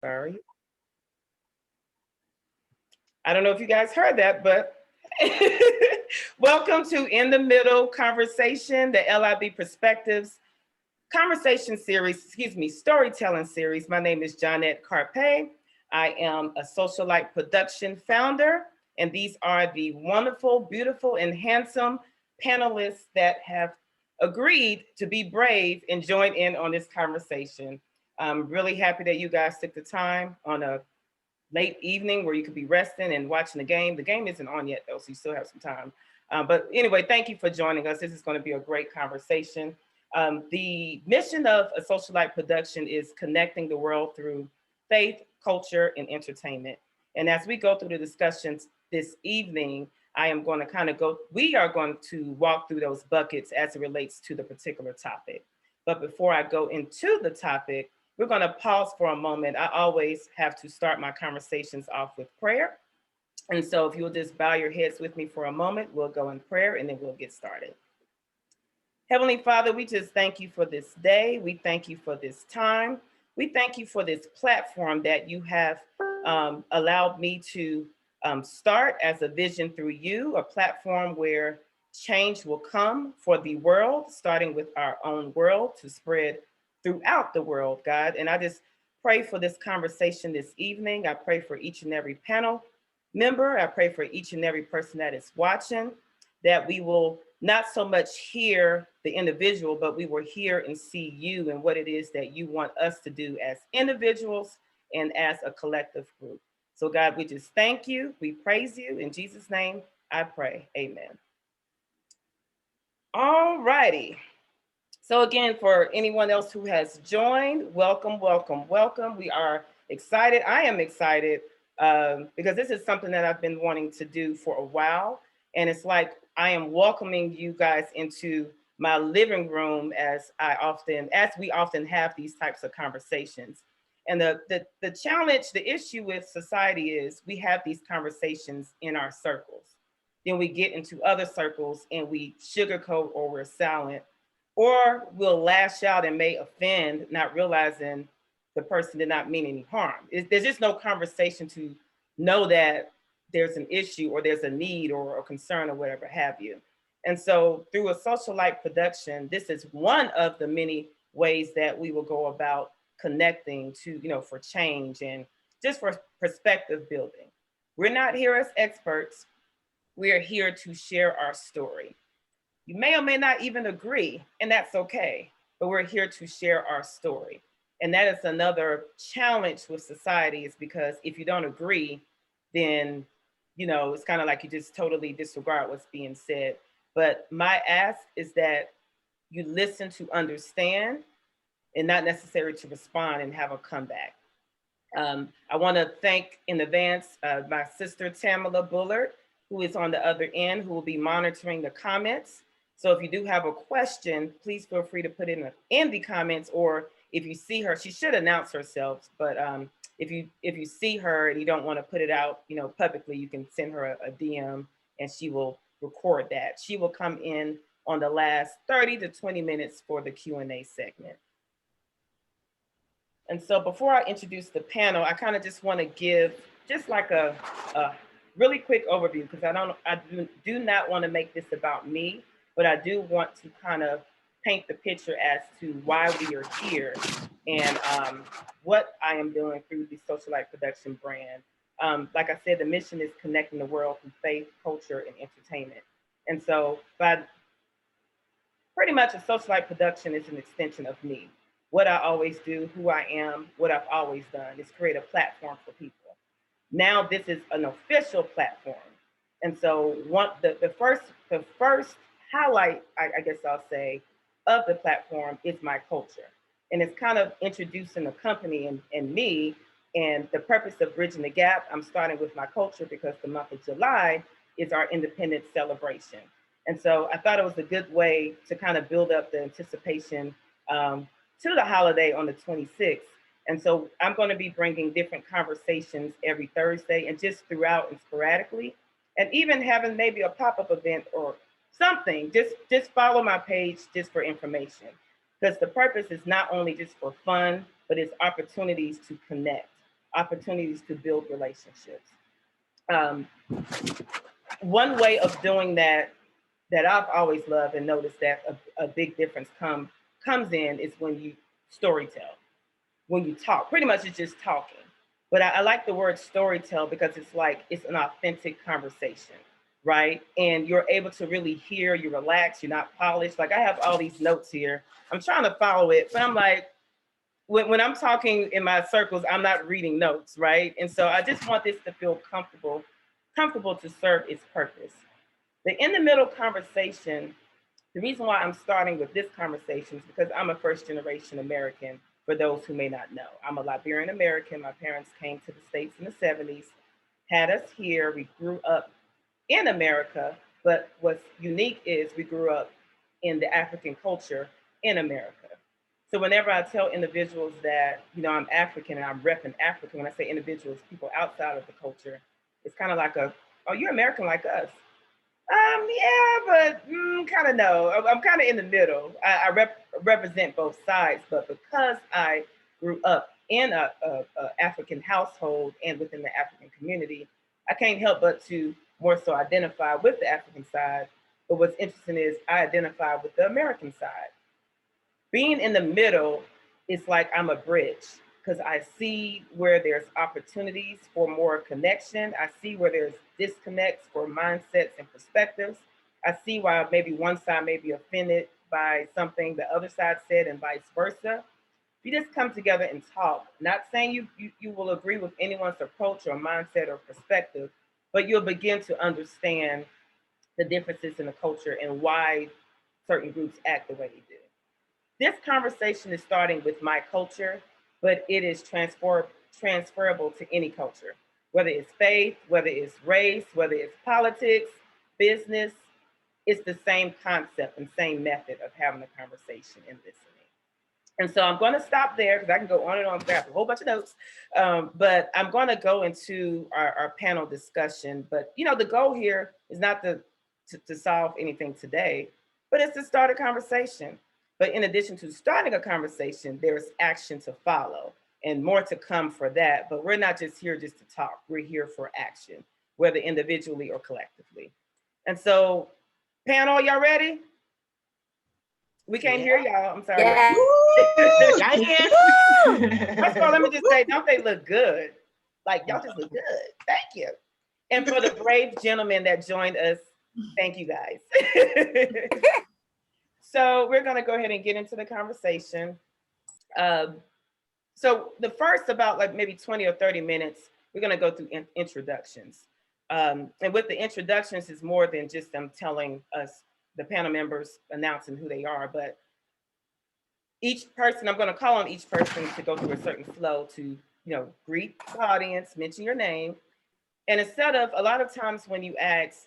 Sorry. I don't know if you guys heard that, but welcome to In the Middle Conversation, the LIB Perspectives conversation series, storytelling series. My name is Marlena Carpe. I am a Socialite production founder, and these are the wonderful, beautiful, and handsome panelists that have agreed to be brave and join in on this conversation. I'm really happy that you guys took the time on a late evening where you could be resting and watching the game. The game isn't on yet though, so you still have some time. But anyway, thank you for joining us. This is going to be a great conversation. The mission of a Socialite production is connecting the world through faith, culture, and entertainment. And as we go through the discussions this evening, we are going to walk through those buckets as it relates to the particular topic. But before I go into the topic, we're going to pause for a moment. I always have to start my conversations off with prayer. And so if you'll just bow your heads with me for a moment, we'll go in prayer and then we'll get started. Heavenly Father, we just thank you for this day. We thank you for this time. We thank you for this platform that you have allowed me to start as a vision through you, a platform where change will come for the world, starting with our own world to spread throughout the world, God. And I just pray for this conversation this evening. I pray for each and every panel member. I pray for each and every person that is watching, that we will not so much hear the individual, but we will hear and see you and what it is that you want us to do as individuals and as a collective group. So God, we just thank you. We praise you. In Jesus' name, I pray. Amen. All righty. So again, for anyone else who has joined, welcome, welcome, welcome. We are excited. I am excited because this is something that I've been wanting to do for a while. And it's like I am welcoming you guys into my living room as we often have these types of conversations. And the challenge, the issue with society is we have these conversations in our circles. Then we get into other circles and we sugarcoat or we're silent, or we'll lash out and may offend, not realizing the person did not mean any harm. There's just no conversation to know that there's an issue or there's a need or a concern or whatever have you. And so through a Socialite production, this is one of the many ways that we will go about connecting to, for change and just for perspective building. We're not here as experts. We are here to share our story. You may or may not even agree, and that's okay, but we're here to share our story. And that is another challenge with society, is because if you don't agree, then, it's kind of like you just totally disregard what's being said. But my ask is that you listen to understand and not necessarily to respond and have a comeback. I want to thank in advance my sister, Tamala Bullard, who is on the other end, who will be monitoring the comments. So if you do have a question, please feel free to put it in the comments, or if you see her, she should announce herself. But if you see her and you don't want to put it out, publicly, you can send her a DM and she will record that. She will come in on the last 30 to 20 minutes for the Q&A segment. And so before I introduce the panel, I kind of just want to give just like a really quick overview, because I do not want to make this about me, but I do want to kind of paint the picture as to why we are here and what I am doing through the Socialite production brand. Like I said, the mission is connecting the world through faith, culture, and entertainment. And so pretty much a Socialite production is an extension of me. What I always do, who I am, what I've always done is create a platform for people. Now this is an official platform. And so the first highlight, I guess I'll say, of the platform is my culture. And it's kind of introducing the company and me, and the purpose of Bridging the Gap. I'm starting with my culture because the month of July is our independence celebration. And so I thought it was a good way to kind of build up the anticipation to the holiday on the 26th. And so I'm going to be bringing different conversations every Thursday and just throughout and sporadically, and even having maybe a pop-up event or something. Just follow my page just for information, because the purpose is not only just for fun, but it's opportunities to connect. opportunities to build relationships. Um, One way of doing that that I've always loved and noticed that a big difference comes in is when you storytell, when you talk. Pretty much it's just talking. But I like the word storytell because it's like it's an authentic conversation, right? And you're able to really hear, you relax, you're not polished. Like I have all these notes here. I'm trying to follow it, but I'm like, when I'm talking in my circles, I'm not reading notes, right? And so I just want this to feel comfortable to serve its purpose. The in the middle conversation, the reason why I'm starting with this conversation is because I'm a first generation American, for those who may not know. I'm a Liberian American. My parents came to the States in the 70s, had us here. We grew up in America, but what's unique is we grew up in the African culture in America. So whenever I tell individuals that, I'm African and I'm repping Africa, when I say individuals, people outside of the culture, it's kind of like oh, you're American like us. Yeah, but kind of no. I'm kind of in the middle. I represent both sides, but because I grew up in a African household and within the African community, I can't help but to more so identify with the African side. But what's interesting is I identify with the American side. Being in the middle is like I'm a bridge because I see where there's opportunities for more connection. I see where there's disconnects for mindsets and perspectives. I see why maybe one side may be offended by something the other side said and vice versa. If you just come together and talk, not saying you will agree with anyone's approach or mindset or perspective, but you'll begin to understand the differences in the culture and why certain groups act the way they do. This conversation is starting with my culture, but it is transferable to any culture, whether it's faith, whether it's race, whether it's politics, business. It's the same concept and same method of having a conversation and listening. And so I'm going to stop there because I can go on and on and grab a whole bunch of notes. But I'm going to go into our panel discussion. But, the goal here is not to solve anything today, but it's to start a conversation. But in addition to starting a conversation, there's action to follow and more to come for that. But we're not just here just to talk. We're here for action, whether individually or collectively. And so, panel, y'all ready? We can't hear y'all. I'm sorry. Yeah. First of all, let me just say, don't they look good? Like, y'all just look good. Thank you. And for the brave gentlemen that joined us, thank you guys. So we're going to go ahead and get into the conversation. So the first about like maybe 20 or 30 minutes, we're going to go through introductions. And with the introductions is more than just them telling us, the panel members announcing who they are, but each person, I'm going to call on each person to go through a certain flow to, greet the audience, mention your name. And instead of, a lot of times when you ask,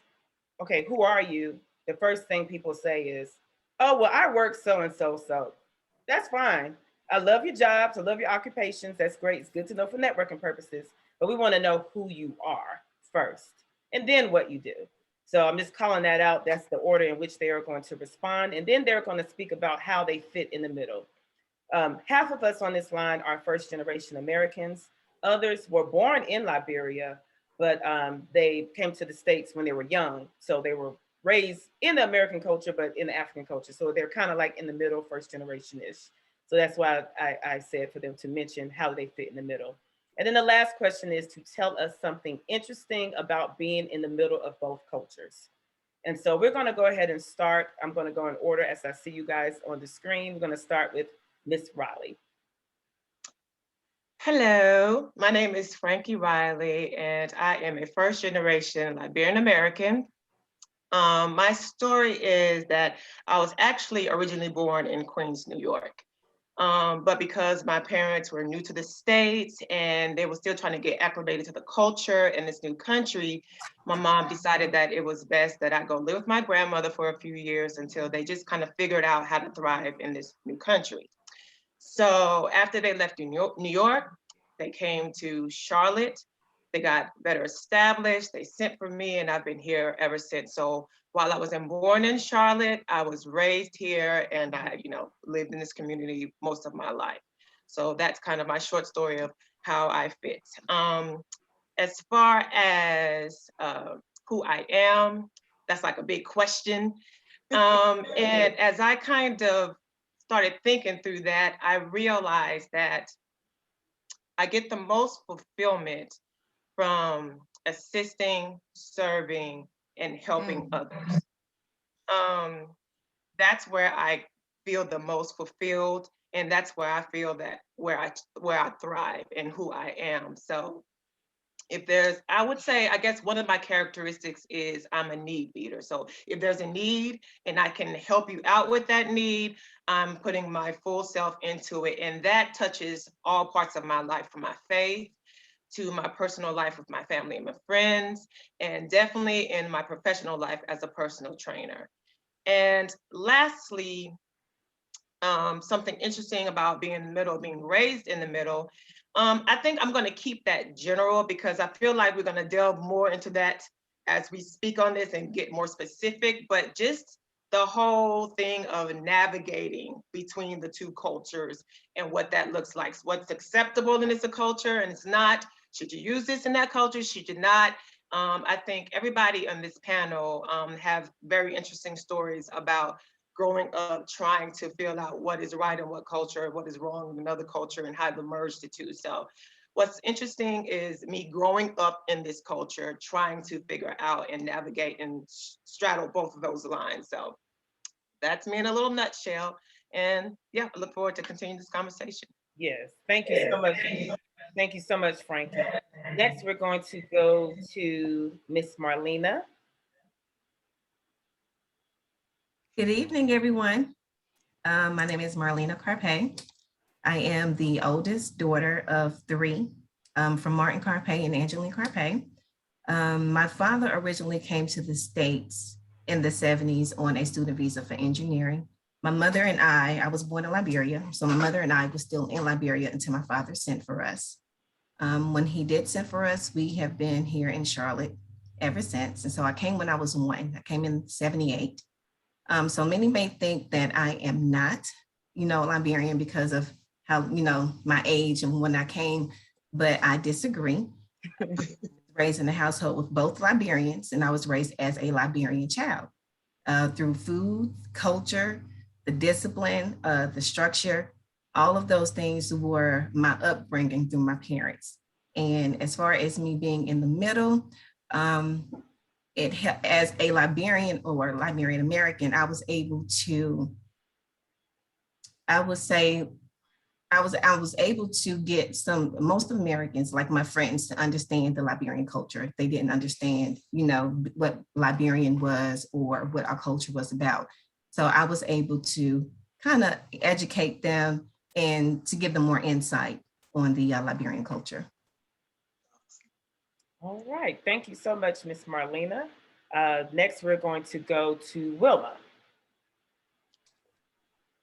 okay, who are you? The first thing people say is, oh, well, I work so-and-so, so that's fine. I love your jobs. I love your occupations. That's great. It's good to know for networking purposes, but we want to know who you are first and then what you do. So I'm just calling that out. That's the order in which they are going to respond. And then they're going to speak about how they fit in the middle. Half of us on this line are first generation Americans. Others were born in Liberia, but they came to the States when they were young. So they were raised in the American culture, but in the African culture. So they're kind of like in the middle, first generation-ish. So that's why I said for them to mention how they fit in the middle. And then the last question is to tell us something interesting about being in the middle of both cultures. And so we're going to go ahead and start. I'm going to go in order as I see you guys on the screen. We're going to start with Miss Riley. Hello, my name is Frankie Riley, and I am a first generation Liberian American. My story is that I was actually originally born in Queens, New York. But because my parents were new to the States and they were still trying to get acclimated to the culture in this new country, my mom decided that it was best that I go live with my grandmother for a few years until they just kind of figured out how to thrive in this new country. So after they left New York, they came to Charlotte. They got better established. They sent for me, and I've been here ever since. So while I was born in Charlotte, I was raised here, and I, lived in this community most of my life. So that's kind of my short story of how I fit. As far as who I am, that's like a big question. And as I kind of started thinking through that, I realized that I get the most fulfillment from assisting, serving, and helping others. Um, that's where I feel the most fulfilled, and that's where I feel that where I thrive and who I am. So if there's, I would say, I guess one of my characteristics is I'm a need meter. So if there's a need and I can help you out with that need, I'm putting my full self into it. And that touches all parts of my life, from my faith to my personal life with my family and my friends, and definitely in my professional life as a personal trainer. And lastly, something interesting about being in the middle, being raised in the middle. I think I'm going to keep that general because I feel like we're going to delve more into that as we speak on this and get more specific, but just the whole thing of navigating between the two cultures and what that looks like. So what's acceptable in this culture and it's not. Should you use this in that culture? Should you not? I think everybody on this panel have very interesting stories about growing up trying to figure out what is right in what culture, what is wrong in another culture, and how to merge the two. So what's interesting is me growing up in this culture, trying to figure out and navigate and straddle both of those lines. So that's me in a little nutshell. And yeah, I look forward to continuing this conversation. Yes, thank you so much. Thank you so much, Frankie. Next, we're going to go to Miss Marlena. Good evening, everyone. My name is Marlena Carpe. I am the oldest daughter of three from Martin Carpe and Angeline Carpe. My father originally came to the States in the 70s on a student visa for engineering. My mother and I was born in Liberia, so my mother and I were still in Liberia until my father sent for us. When he did send for us, we have been here in Charlotte ever since. And so I came when I was 1. I came in 78. So many may think that I am not, Liberian because of how, my age and when I came, but I disagree. Raised in a household with both Liberians, and I was raised as a Liberian child through food, culture, the discipline, the structure, all of those things were my upbringing through my parents. And as far as me being in the middle, as a Liberian or Liberian American, I was able to, I would say, I was able to get most Americans, like my friends, to understand the Liberian culture. They didn't understand, what Liberian was or what our culture was about. So I was able to kind of educate them and to give them more insight on the Liberian culture. All right, thank you so much, Miss Marlena. Next, we're going to go to Wilma.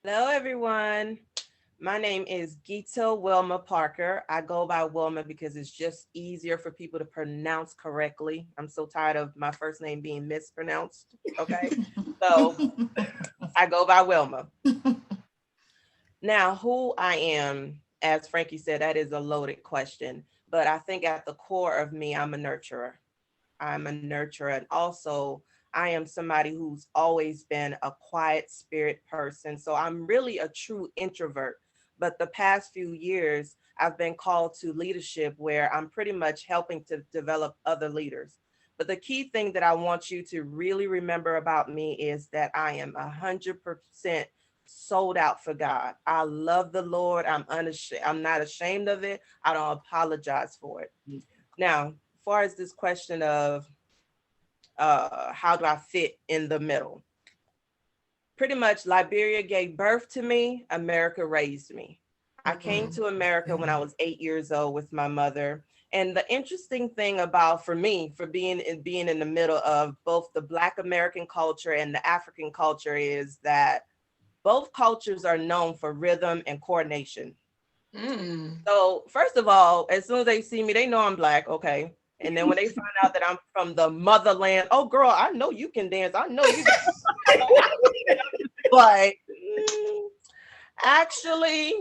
Hello, everyone. My name is Gita Wilma Parker. I go by Wilma because it's just easier for people to pronounce correctly. I'm so tired of my first name being mispronounced. Okay, so I go by Wilma. Now, who I am, as Frankie said, that is a loaded question. But I think at the core of me, I'm a nurturer. I'm a nurturer. And also, I am somebody who's always been a quiet spirit person. So I'm really a true introvert. But the past few years, I've been called to leadership where I'm pretty much helping to develop other leaders. But the key thing that I want you to really remember about me is that I am 100% sold out for God. I love the Lord. I'm not ashamed of it. I don't apologize for it. Now, as far as this question of how do I fit in the middle? Pretty much Liberia gave birth to me, America raised me. I came to America when I was 8 years old with my mother. And the interesting thing about, for me, for being in the middle of both the Black American culture and the African culture is that both cultures are known for rhythm and coordination. So first of all, as soon as they see me, they know I'm Black, okay. And then when they find out that I'm from the motherland, oh girl, I know you can dance. I know you can. But actually,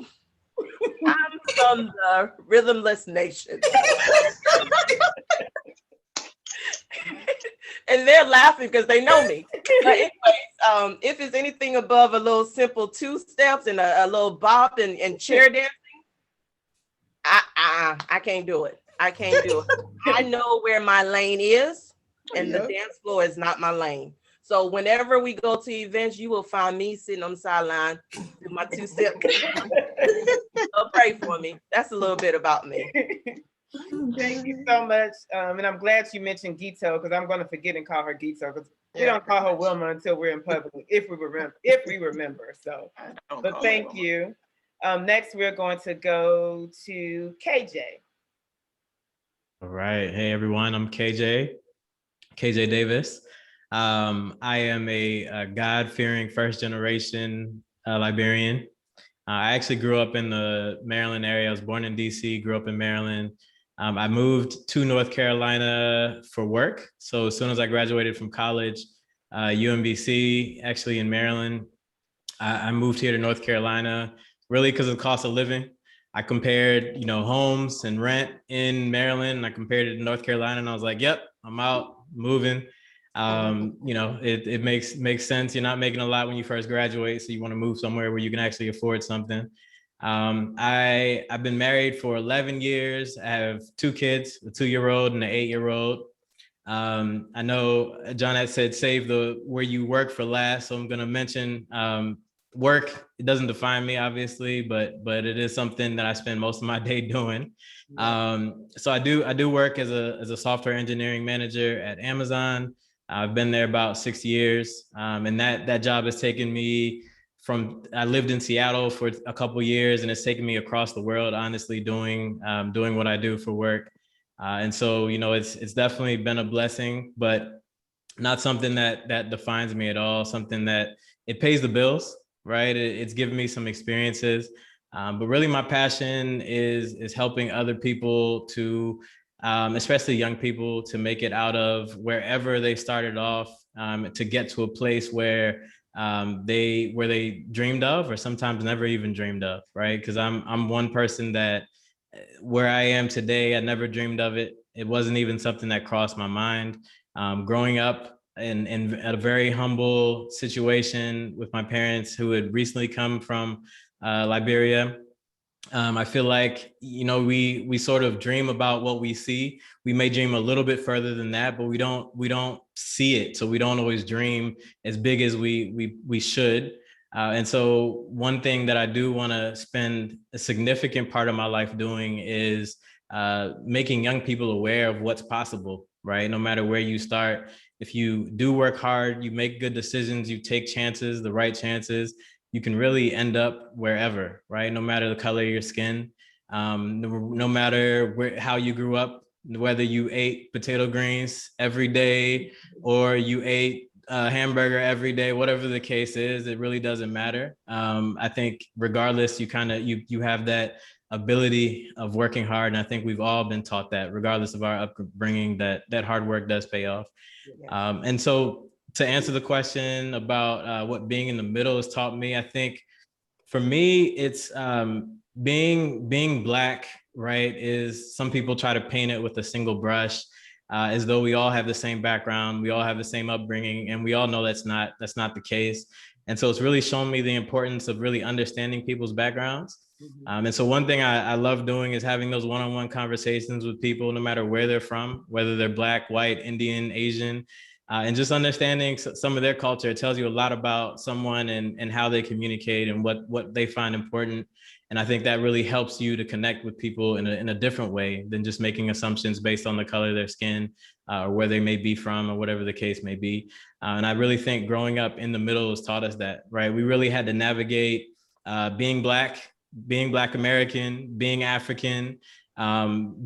I'm from the Rhythmless Nation. And they're laughing because they know me. But anyways, if it's anything above a little simple 2 steps and a little bop and chair dancing, I can't do it. I can't do it. I know where my lane is, and the dance floor is not my lane. So whenever we go to events, you will find me sitting on the sideline with my 2 steps. So pray for me. That's a little bit about me. Thank you so much. And I'm glad you mentioned Gito, because I'm going to forget and call her Gito, because we don't call her Wilma until we're in public, if we remember. So, but thank you. Next, we're going to go to KJ. All right. Hey, everyone. I'm KJ Davis. I am a God-fearing first-generation Liberian. I actually grew up in the Maryland area. I was born in DC, grew up in Maryland. I moved to North Carolina for work. So as soon as I graduated from college, UMBC, actually in Maryland, I moved here to North Carolina, really because of the cost of living. I compared, homes and rent in Maryland, and I compared it to North Carolina, and I was like, yep, I'm out, moving. It makes sense. You're not making a lot when you first graduate, so you want to move somewhere where you can actually afford something. I've been married for 11 years. I have 2 kids, a 2-year-old and an 8-year-old. I know John said save the where you work for last, so I'm going to mention work. It doesn't define me, obviously, but it is something that I spend most of my day doing. So I do work as a software engineering manager at Amazon. I've been there about 6 years, and that job has taken me I lived in Seattle for a couple of years, and it's taken me across the world, honestly, doing what I do for work. And so, it's definitely been a blessing, but not something that defines me at all. Something that it pays the bills, right? It's given me some experiences, but really my passion is helping other people to, especially young people, to make it out of wherever they started off, to get to a place where they dreamed of, or sometimes never even dreamed of, right? Because I'm one person that where I am today, I never dreamed of it. It wasn't even something that crossed my mind. Growing up in a very humble situation with my parents who had recently come from Liberia. I feel like, we sort of dream about what we see. We may dream a little bit further than that, but we don't see it. So we don't always dream as big as we should. And so one thing that I do want to spend a significant part of my life doing is making young people aware of what's possible, right? No matter where you start, if you do work hard, you make good decisions, you take chances, the right chances, you can really end up wherever, right? No matter the color of your skin, no matter how you grew up, whether you ate potato greens every day or you ate a hamburger every day, whatever the case is, it really doesn't matter. I think regardless, you have that ability of working hard. And I think we've all been taught that, regardless of our upbringing, that hard work does pay off. And so to answer the question about what being in the middle has taught me, I think for me, it's being Black, right, is some people try to paint it with a single brush, as though we all have the same background, we all have the same upbringing, and we all know that's not the case. And so it's really shown me the importance of really understanding people's backgrounds. And so one thing I love doing is having those one-on-one conversations with people, no matter where they're from, whether they're Black, white, Indian, Asian, and just understanding some of their culture. It tells you a lot about someone and how they communicate and what they find important. And I think that really helps you to connect with people in a different way than just making assumptions based on the color of their skin, or where they may be from, or whatever the case may be. And I really think growing up in the middle has taught us that, right? We really had to navigate being Black American, being African,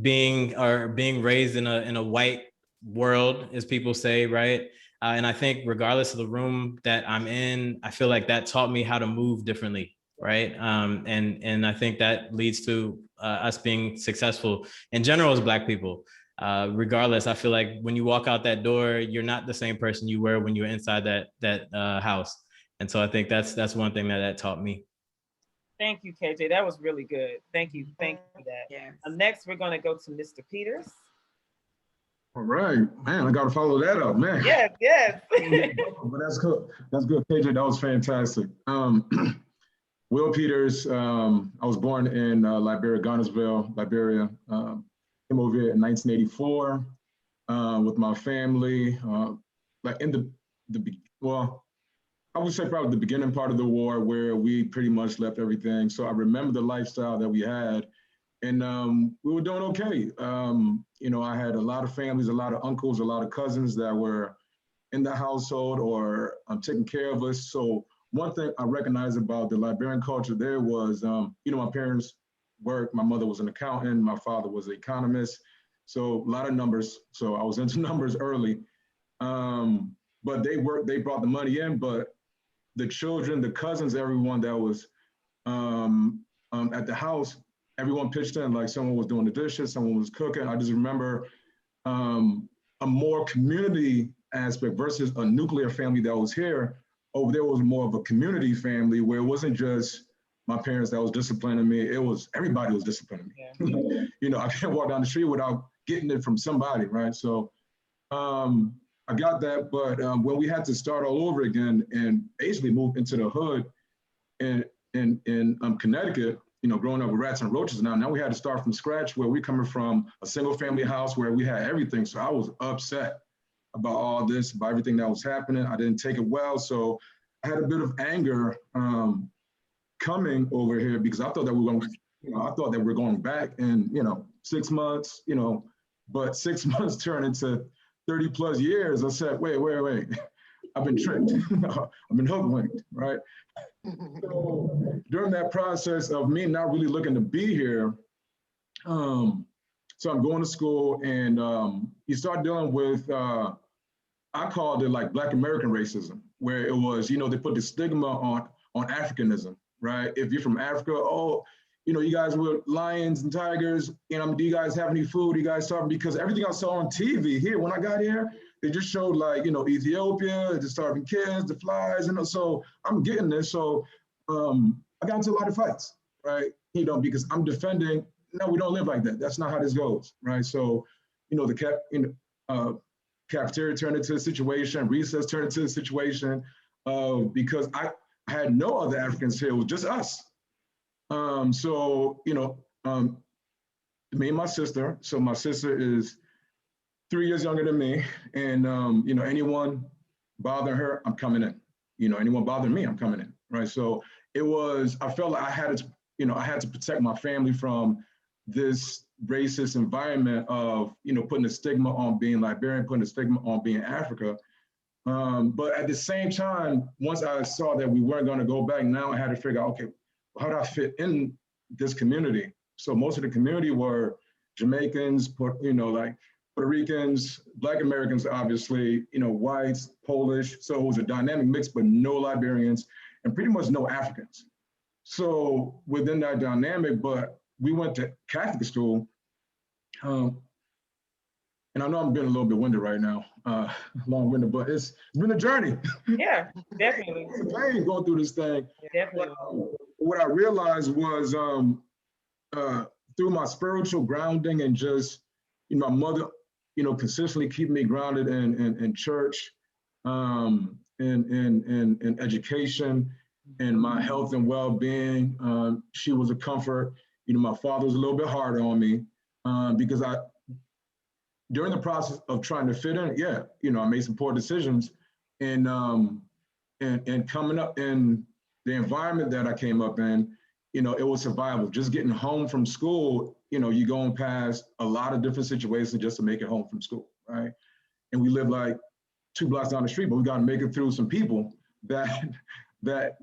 being raised in a white world, as people say, right? And I think regardless of the room that I'm in, I feel like that taught me how to move differently, right? And I think that leads to us being successful in general as Black people. Regardless, I feel like when you walk out that door, you're not the same person you were when you were inside that house. And so I think that's one thing that taught me. Thank you, KJ. That was really good. Thank you. Thank you for that. Yes. Next, we're going to go to Mr. Peters. All right, man, I got to follow that up, man. Yes, yes. But that's good. That's good, KJ. That was fantastic. Will Peters, I was born in Liberia, Ghanarsville, Liberia. Came over here in 1984 with my family. Like in well, I would say probably the beginning part of the war where we pretty much left everything. So I remember the lifestyle that we had, and we were doing okay. You know, I had a lot of families, a lot of uncles, a lot of cousins that were in the household or taking care of us. So one thing I recognized about the Liberian culture there was, you know, my parents worked. My mother was an accountant. My father was an economist. So a lot of numbers. So I was into numbers early. But they brought the money in, but the children, the cousins, everyone that was at the house, everyone pitched in. Like someone was doing the dishes, someone was cooking. I just remember a more community aspect versus a nuclear family that was here. Over there was more of a community family where it wasn't just my parents that was disciplining me. It was everybody was disciplining me. Yeah. You know, I can't walk down the street without getting it from somebody, right? So I got that, but when we had to start all over again and basically move into the hood in Connecticut, you know, growing up with rats and roaches now we had to start from scratch where we coming from a single family house where we had everything. So I was upset about all this, about everything that was happening. I didn't take it well. So I had a bit of anger coming over here because I thought that we were going, you know, I thought that we're going back in, you know, 6 months, you know, but 6 months turned into 30 plus years. I said, wait, I've been tricked. I've been hoodwinked, right? So during that process of me not really looking to be here, so I'm going to school and you start dealing with, I called it like Black American racism, where it was, you know, they put the stigma on Africanism, right? If you're from Africa, oh, you know, you guys were lions and tigers, you know, do you guys have any food? You guys starving? Because everything I saw on TV here, when I got here, they just showed like, you know, Ethiopia, the starving kids, the flies, you know, so I'm getting this. So I got into a lot of fights, right? You know, because I'm defending, no, we don't live like that. That's not how this goes, right? So, you know, cafeteria turned into a situation, recess turned into a situation because I had no other Africans here, it was just us. So, you know, me and my sister, so my sister is 3 years younger than me. And, you know, anyone bothering her, I'm coming in. You know, anyone bothering me, I'm coming in, right? So it was, I felt like I had to, you know, I had to protect my family from this racist environment of, you know, putting a stigma on being Liberian, putting a stigma on being Africa. But at the same time, once I saw that we weren't going to go back, now I had to figure out, okay, how do I fit in this community? So most of the community were Jamaicans, you know, like Puerto Ricans, Black Americans, obviously, you know, whites, Polish. So it was a dynamic mix, but no Liberians and pretty much no Africans. So within that dynamic, but we went to Catholic school. And I know I'm being a little bit winded right now, long-winded, but it's been a journey. Yeah, definitely. It's a journey going through this thing. Definitely. What I realized was through my spiritual grounding and just, you know, my mother, you know, consistently keeping me grounded in church, in education, and my health and well-being. She was a comfort. You know, my father was a little bit harder on me because during the process of trying to fit in, yeah, you know, I made some poor decisions, and coming up in the environment that I came up in, you know, it was survival. Just getting home from school, you know, you're going past a lot of different situations just to make it home from school, right? And we live like 2 blocks down the street, but we got to make it through some people that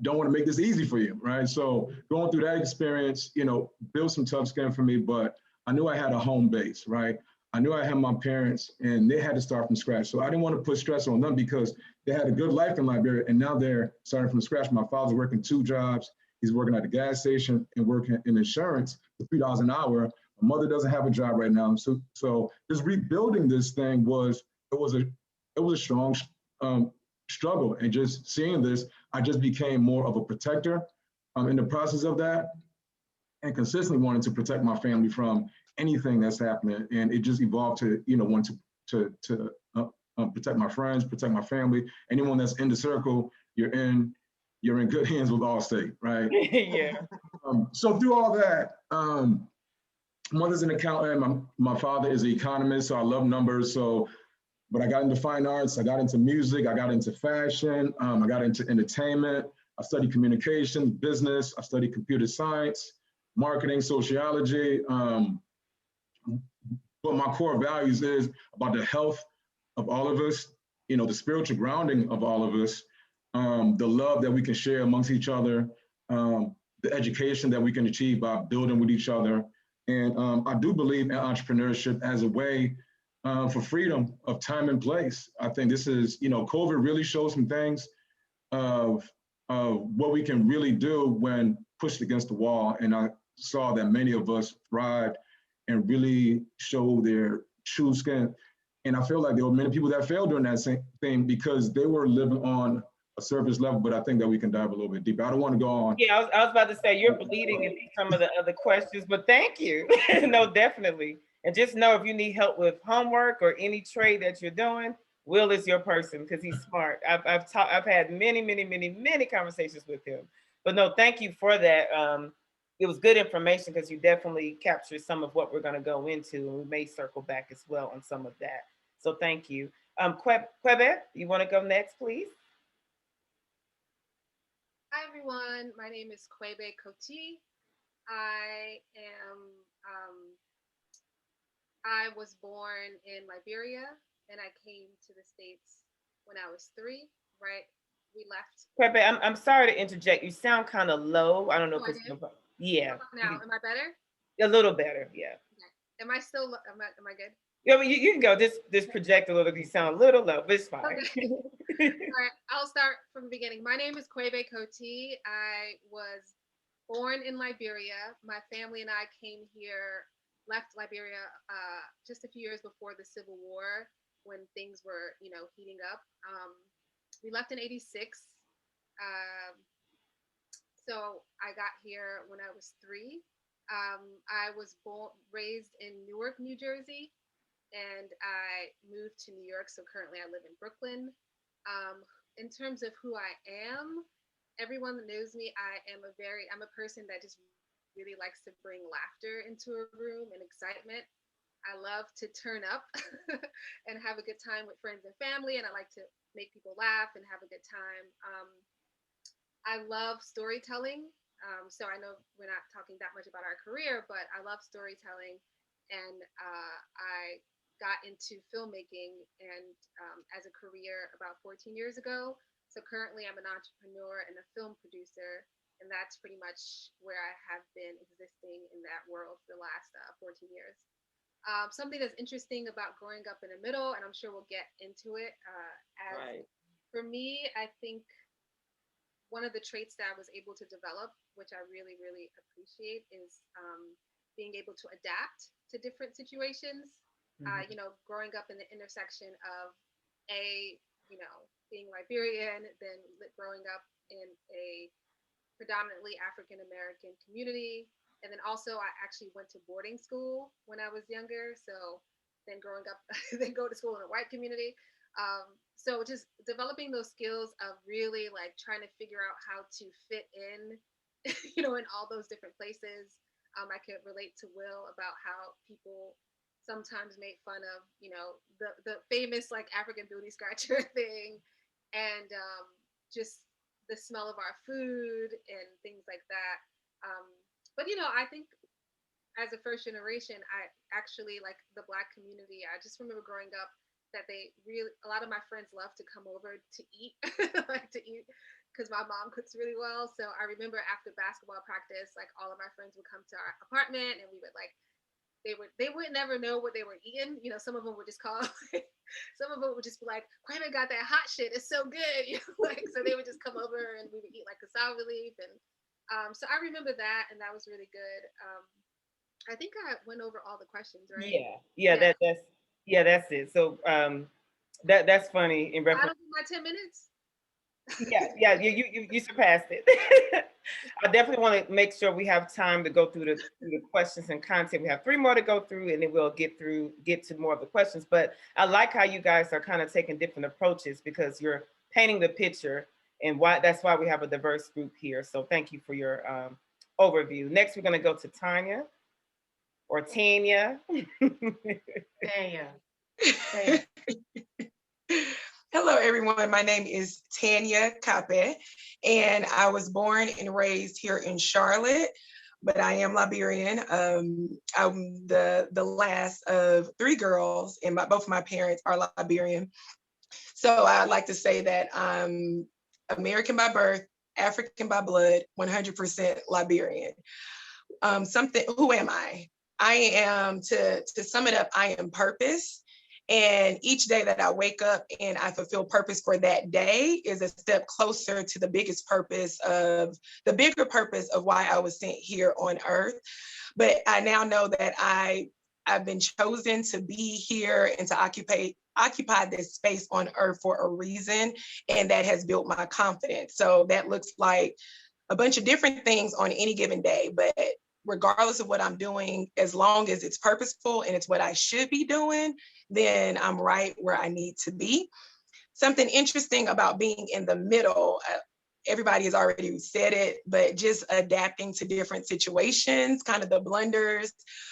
don't want to make this easy for you, right? So going through that experience, you know, built some tough skin for me, but I knew I had a home base, right? I knew I had my parents and they had to start from scratch. So I didn't want to put stress on them because they had a good life in Liberia and now they're starting from scratch. My father's working 2 jobs. He's working at the gas station and working in insurance for $3 an hour. My mother doesn't have a job right now. So just rebuilding this thing was a strong struggle. And just seeing this, I just became more of a protector. in the process of that, and consistently wanting to protect my family from anything that's happening. And it just evolved to, want to protect my friends, protect my family. Anyone that's in the circle, you're in good hands with Allstate, right? Yeah. So through all that, mother's an accountant, my father is an economist, so I love numbers. So, but I got into fine arts, I got into music, I got into fashion, I got into entertainment. I studied communications, business, I studied computer science, marketing, sociology. But my core values is about the health of all of us, the spiritual grounding of all of us, the love that we can share amongst each other, the education that we can achieve by building with each other. And I do believe in entrepreneurship as a way for freedom of time and place. I think this is, COVID really showed some things of what we can really do when pushed against the wall. And I saw that many of us thrived and really showed their true skin. And I feel like there were many people that failed during that same thing because they were living on a surface level, but I think that we can dive a little bit deeper. I don't want to go on. Yeah, I was about to say you're bleeding into some of the other questions, but thank you. No, definitely. And just know if you need help with homework or any trade that you're doing, Will is your person because he's smart. I've had many conversations with him. But no, thank you for that. It was good information because you definitely captured some of what we're going to go into, and we may circle back as well on some of that. So thank you. Quebec, you want to go next, please? Hi everyone, my name is Quebec Cote. I was born in Liberia and I came to the States when I was 3, right? We left. Quebec, I'm sorry to interject. You sound kind of low. I don't know if it's yeah. Now, am I better? A little better, yeah. Okay. Am I still? Am I good? Yeah, but you can go. Just project a little. You sound a little low, but it's fine. Okay. All right, I'll start from the beginning. My name is Quebec Cote. I was born in Liberia. My family and I came here, left Liberia just a few years before the Civil War when things were, heating up. We left in '86. So I got here when I was 3. I was raised in Newark, New Jersey, and I moved to New York. So currently I live in Brooklyn. In terms of who I am, everyone that knows me, I'm a person that just really likes to bring laughter into a room and excitement. I love to turn up and have a good time with friends and family, and I like to make people laugh and have a good time. I love storytelling. So I know we're not talking that much about our career, but I love storytelling. And I got into filmmaking and as a career about 14 years ago. So currently I'm an entrepreneur and a film producer. And that's pretty much where I have been existing in that world for the last 14 years. Something that's interesting about growing up in the middle, and I'm sure we'll get into it. For me, I think one of the traits that I was able to develop, which I really, really appreciate, is being able to adapt to different situations. Mm-hmm. Growing up in the intersection of being Liberian, then growing up in a predominantly African American community. And then also I actually went to boarding school when I was younger. So then growing up, then go to school in a white community. So just developing those skills of really like trying to figure out how to fit in, in all those different places. I could relate to Will about how people sometimes make fun of, the famous like African booty scratcher thing, and just the smell of our food and things like that. But I think as a first generation, I actually like the Black community. I just remember growing up that a lot of my friends love to come over to eat, because my mom cooks really well. So I remember after basketball practice, like all of my friends would come to our apartment and we would like, they would never know what they were eating. Some of them would just call, some of them would just be like, Quaver got that hot shit. It's so good. So they would just come over and we would eat like cassava leaf. And so I remember that, and that was really good. I think I went over all the questions, right? Yeah. That's it. So that's funny in reference. Out of my 10 minutes? Yeah, you surpassed it. I definitely want to make sure we have time to go through the questions and content. We have 3 more to go through, and then we'll get to more of the questions. But I like how you guys are kind of taking different approaches because you're painting the picture, and that's why we have a diverse group here. So thank you for your overview. Next, we're going to go to Tanya or Tanya. Tanya. Hello, everyone. My name is Tanya Carpe, and I was born and raised here in Charlotte, but I am Liberian. I'm the last of 3 girls, and both of my parents are Liberian. So I'd like to say that I'm American by birth, African by blood, 100% Liberian. Who am I? I am, to sum it up, I am purpose. And each day that I wake up and I fulfill purpose for that day is a step closer to the bigger purpose of why I was sent here on earth. But I now know that I've been chosen to be here and to occupy this space on earth for a reason. And that has built my confidence. So that looks like a bunch of different things on any given day, but regardless of what I'm doing, as long as it's purposeful and it's what I should be doing, then I'm right where I need to be. Something interesting about being in the middle, everybody has already said it, but just adapting to different situations, kind of the blunders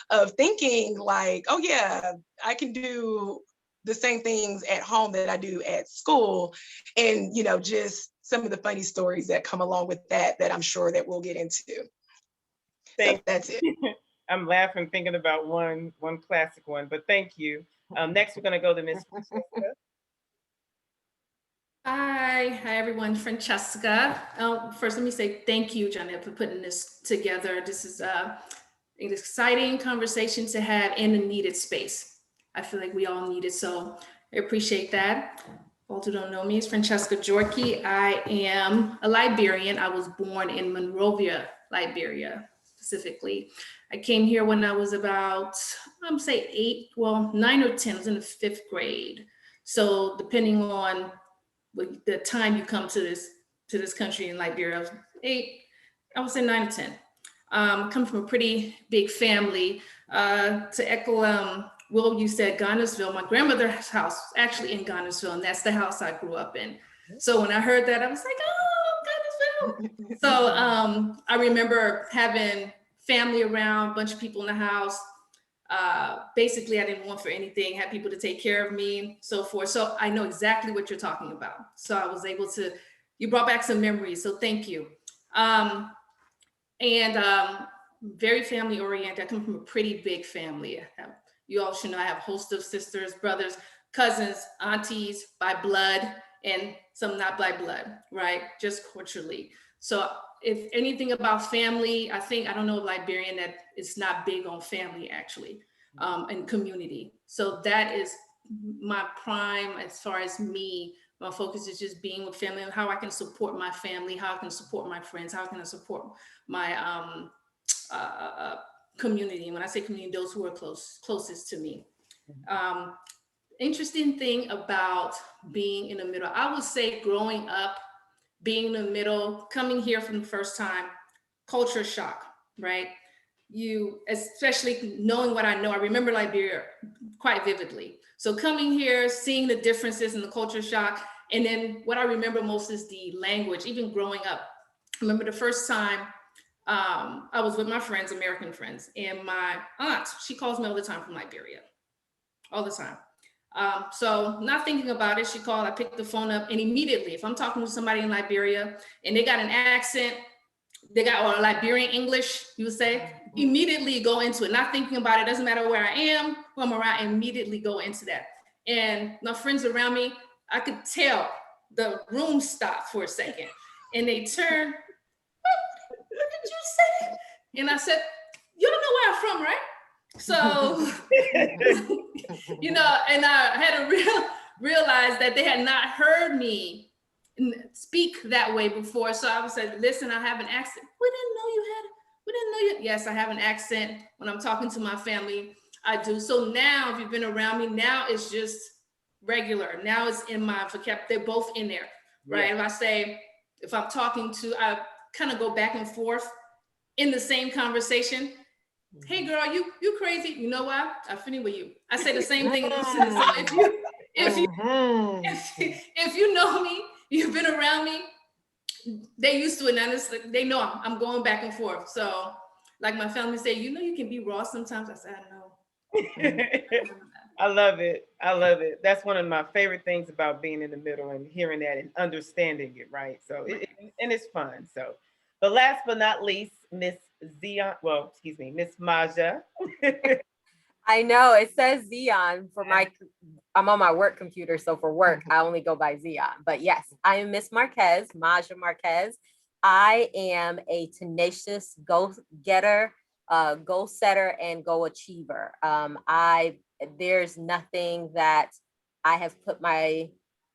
of thinking like, oh yeah, I can do the same things at home that I do at school. And, just some of the funny stories that come along with that I'm sure that we'll get into. So that's it. I'm laughing thinking about one classic one, but thank you. Next, we're going to go to Miss Francesca. Hi everyone, Francesca. First, let me say thank you, Janet, for putting this together. This is an exciting conversation to have in a needed space. I feel like we all need it, so I appreciate that. For those who don't know me, it's Francesca Jorkey. I am a Liberian. I was born in Monrovia, Liberia, specifically. I came here when I was about, 9 or 10. I was in the 5th grade. So depending on the time you come to this country in Liberia, I was 8, I would say 9 or 10. Come from a pretty big family. To echo Will, you said Ghannasville. My grandmother's house was actually in Ghannasville, and that's the house I grew up in. So when I heard that, I was like, oh, Ghannasville. So I remember having family around, a bunch of people in the house. Basically, I didn't want for anything, had people to take care of me, so forth. So I know exactly what you're talking about. So I was able to, you brought back some memories, so thank you. Very family oriented. I come from a pretty big family. You all should know I have a host of sisters, brothers, cousins, aunties by blood, and some not by blood, right? Just culturally. So if anything about family, I don't know Liberian that it's not big on family actually, and community. So that is my prime as far as me. My focus is just being with family and how I can support my family, how I can support my friends, how can I support my community. And when I say community, those who are closest to me. Interesting thing about being in the middle, I would say growing up, being in the middle, coming here for the first time, culture shock, right? You, especially knowing what I know, I remember Liberia quite vividly. So coming here, seeing the differences in the culture shock, and then what I remember most is the language, even growing up. I remember the first time I was with my friends, American friends, and my aunt, she calls me all the time from Liberia, all the time. So not thinking about it, she called, I picked the phone up, and immediately, if I'm talking to somebody in Liberia and they got an accent, they got, or Liberian English, you would say, immediately go into it, not thinking about it, doesn't matter where I am, who I'm around, immediately go into that. And my friends around me, I could tell the room stopped for a second, and they turned, what did you say? And I said, you don't know where I'm from, right? So, and I had to realize that they had not heard me speak that way before. So I was like, listen, I have an accent. We didn't know you. Yes, I have an accent. When I'm talking to my family, I do. So now, if you've been around me, now it's just regular. Now it's in my vocabulary. They're both in there. right? Yeah. If I'm talking to, I kind of go back and forth in the same conversation. Hey girl, you crazy. You know why? I'm finna with you. I say the same thing you said. So if you know me, you've been around me, they used to it now. They know I'm going back and forth. So like my family say, you know, you can be raw sometimes. I said, I know. I love it. I love it. That's one of my favorite things about being in the middle and hearing that and understanding it, right? So, and it's fun. So, but last but not least, Miss Zion, well, excuse me, Miss Maja. I know it says Zion for I'm on my work computer. So for work, I only go by Zion. But yes, I am Miss Marquez, Maja Marquez. I am a tenacious go-getter, goal setter, and goal achiever. There's nothing that I have put my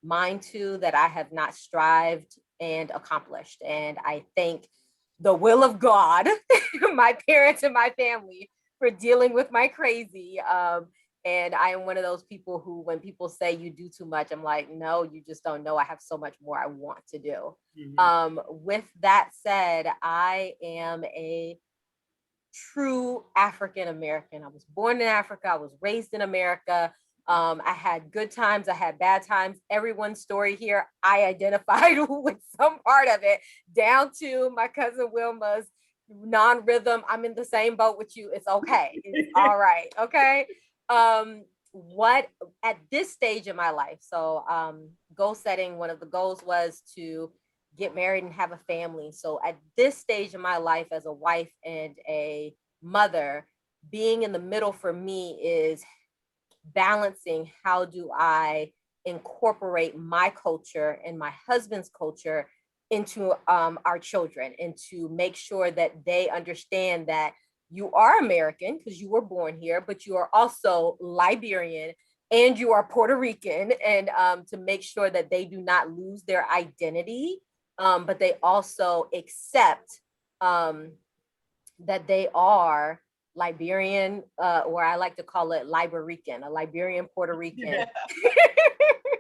mind to that I have not strived and accomplished. And I thank the will of God, my parents and my family for dealing with my crazy. And I am one of those people who, when people say you do too much, I'm like, no, you just don't know. I have so much more I want to do. With that said, I am a true African American. I was born in Africa. I was raised in America. I had good times. I had bad times. Everyone's story here, I identified with some part of it, down to my cousin Wilma's non-rhythm. I'm in the same boat with you. It's okay. It's all right. Okay. What at this stage of my life, so goal setting, one of the goals was to get married and have a family. So at this stage of my life as a wife and a mother, being in the middle for me is balancing how do I incorporate my culture and my husband's culture into our children, and to make sure that they understand that you are American because you were born here, but you are also Liberian and you are Puerto Rican, and to make sure that they do not lose their identity, but they also accept that they are Liberian, or I like to call it Liberican, a Liberian Puerto Rican.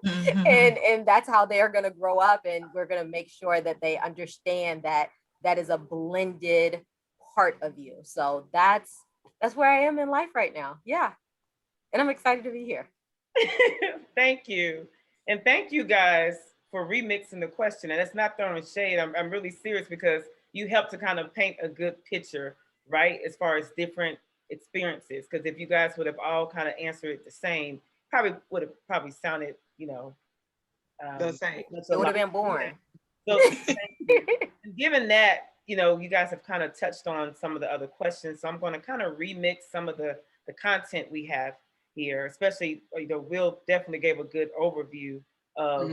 And that's how they're going to grow up, and we're going to make sure that they understand that that is a blended part of you. So that's where I am in life right now. Yeah. And I'm excited to be here. Thank you. And thank you guys for remixing the question. And it's not throwing shade. I'm really serious, because you helped to kind of paint a good picture, right? As far as different experiences. Because if you guys would have all kind of answered it the same, probably would have probably sounded, The same. It would have been boring. So given that, you guys have kind of touched on some of the other questions. So I'm going to kind of remix some of the content we have here, especially, Will definitely gave a good overview of